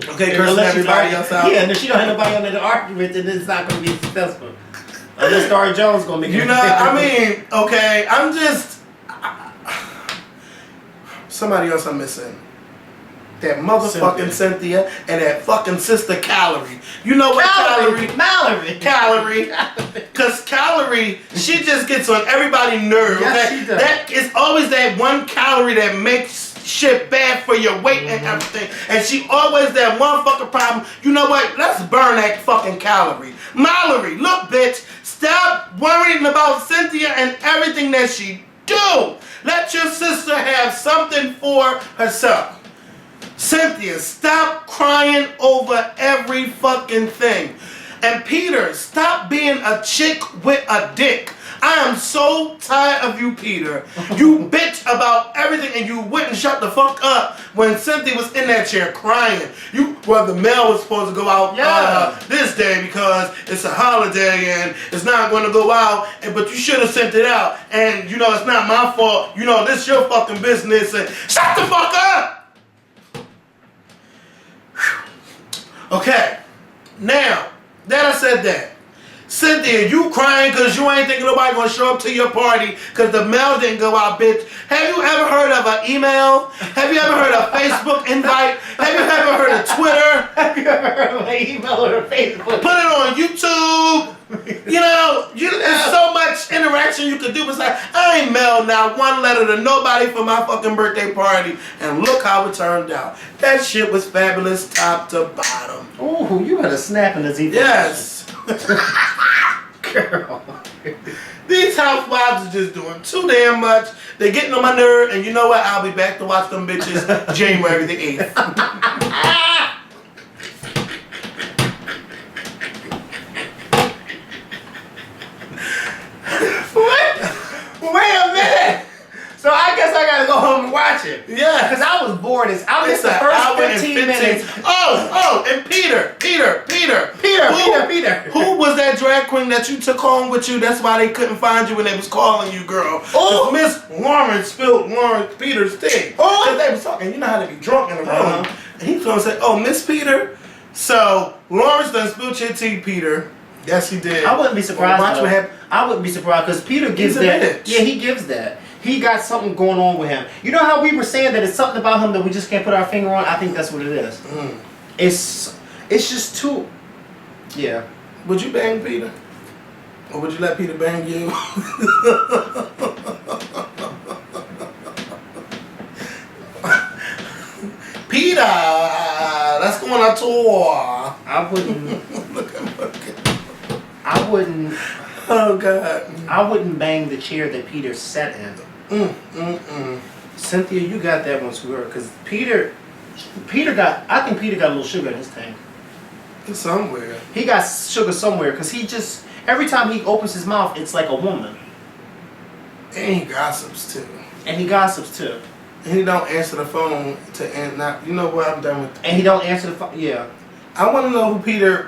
Okay, cursing everybody else out. Yeah, and if she don't have nobody on there to argue with, then it's not going to be successful. Unless Star Jones going to make it. You know, I mean, okay, I'm just... Somebody else I'm missing. That motherfucking Cynthia and that fucking sister Calorie. You know what Calorie? Because Calorie, she just gets on everybody's nerve. Yes, she does. That is always that one calorie that makes shit bad for your weight and everything. And she always that one fucking problem. You know what? Let's burn that fucking Calorie. Mallory, look bitch, stop worrying about Cynthia and everything that she do. Let your sister have something for herself. Cynthia, stop crying over every fucking thing. And Peter, stop being a chick with a dick. I am so tired of you, Peter. You bitch about everything and you wouldn't shut the fuck up when Cynthia was in that chair crying. Well, the mail was supposed to go out this day because it's a holiday and it's not going to go out, but you should have sent it out. And, you know, it's not my fault. You know, this is your fucking business. And shut the fuck up! Okay, now that I said that, Cynthia, you crying because you ain't thinking nobody gonna show up to your party because the mail didn't go out, bitch. Have you ever heard of an email? Have you ever heard of a Facebook invite? Have you ever heard of Twitter? Have you ever heard of an email or a Facebook? Put it on YouTube. You know, there's so much interaction you could do besides, I ain't mailed now one letter to nobody for my fucking birthday party. And look how it turned out. That shit was fabulous top to bottom. Ooh, you had a snap in the Z. Yes. Girl. These housewives are just doing too damn much. They're getting on my nerve, and you know what? I'll be back to watch them bitches January the 8th. What? Wait a minute. So I guess I gotta go home and watch watching. Yeah. Because I was bored as I missed It's the an first hour and 15 minutes. And Peter. Peter. Who was that drag queen that you took home with you? That's why they couldn't find you when they was calling you, girl. Oh. Miss Lawrence spilled Lawrence Peter's thing. Because they was talking, you know how they be drunk in the room. And he was going to say, oh, Miss Peter. So, Lawrence done spilled your tea, Peter. Yes, he did. I wouldn't be surprised. Watch what happened. I wouldn't be surprised because Peter gives He's a that. bitch. Yeah, he gives that. He got something going on with him. You know how we were saying that it's something about him that we just can't put our finger on? I think that's what it is. It's just too. Yeah. Would you bang Peter? Or would you let Peter bang you? Peter, let's go on a tour. I wouldn't. Look. I wouldn't. Oh God. I wouldn't bang the chair that Peter sat in. Cynthia, you got that one to her because Peter got. I think Peter got a little sugar in his tank. Somewhere. He got sugar somewhere because he just every time he opens his mouth, it's like a woman. And he gossips too. And he gossips too. And he don't answer the phone to end. Not. You know what? I'm done with. And he don't answer the phone. Yeah. I want to know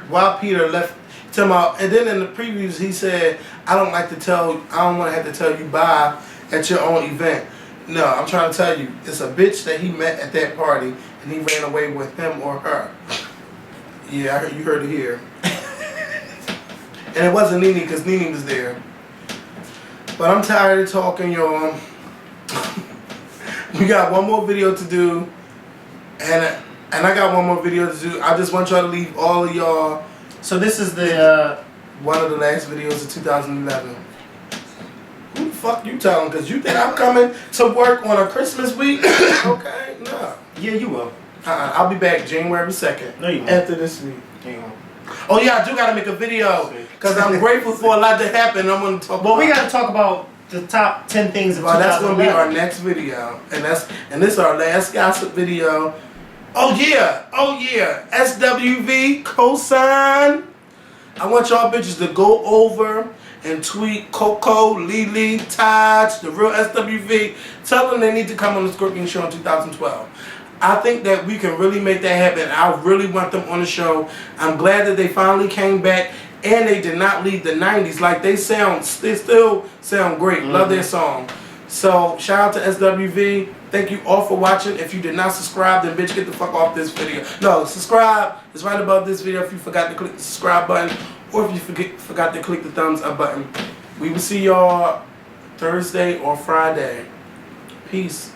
why Peter left. And then in the previews he said, I don't want to have to tell you bye at your own event. No, I'm trying to tell you, it's a bitch that he met at that party and he ran away with him or her. Yeah, you heard it here. And it wasn't Nene because Nene was there. But I'm tired of talking, y'all. We got one more video to do. And I got one more video to do. I just want y'all to leave all of y'all. So this is the one of the last videos of 2011. Who the fuck you telling? Because you think I'm coming to work on a Christmas week? Okay, no. Yeah, you will. I'll be back January 2nd. No, you won't. After this week. You won't. Oh yeah, I do gotta make a video because I'm grateful for a lot that happened. I'm gonna talk. Well, we gotta talk about the top 10 things of 2011. That's gonna be our next video, and this is our last gossip video. Oh yeah, SWV cosign. I want y'all bitches to go over and tweet Coco, Lily, Taj, the real SWV. Tell them they need to come on the Scorpion Show in 2012. I think that we can really make that happen. I really want them on the show. I'm glad that they finally came back and they did not leave the 90s. Like they still sound great. Love their song. So shout out to SWV. Thank you all for watching. If you did not subscribe, then bitch get the fuck off this video. No, subscribe. It's right above this video if you forgot to click the subscribe button or if you forgot to click the thumbs up button. We will see y'all Thursday or Friday. Peace.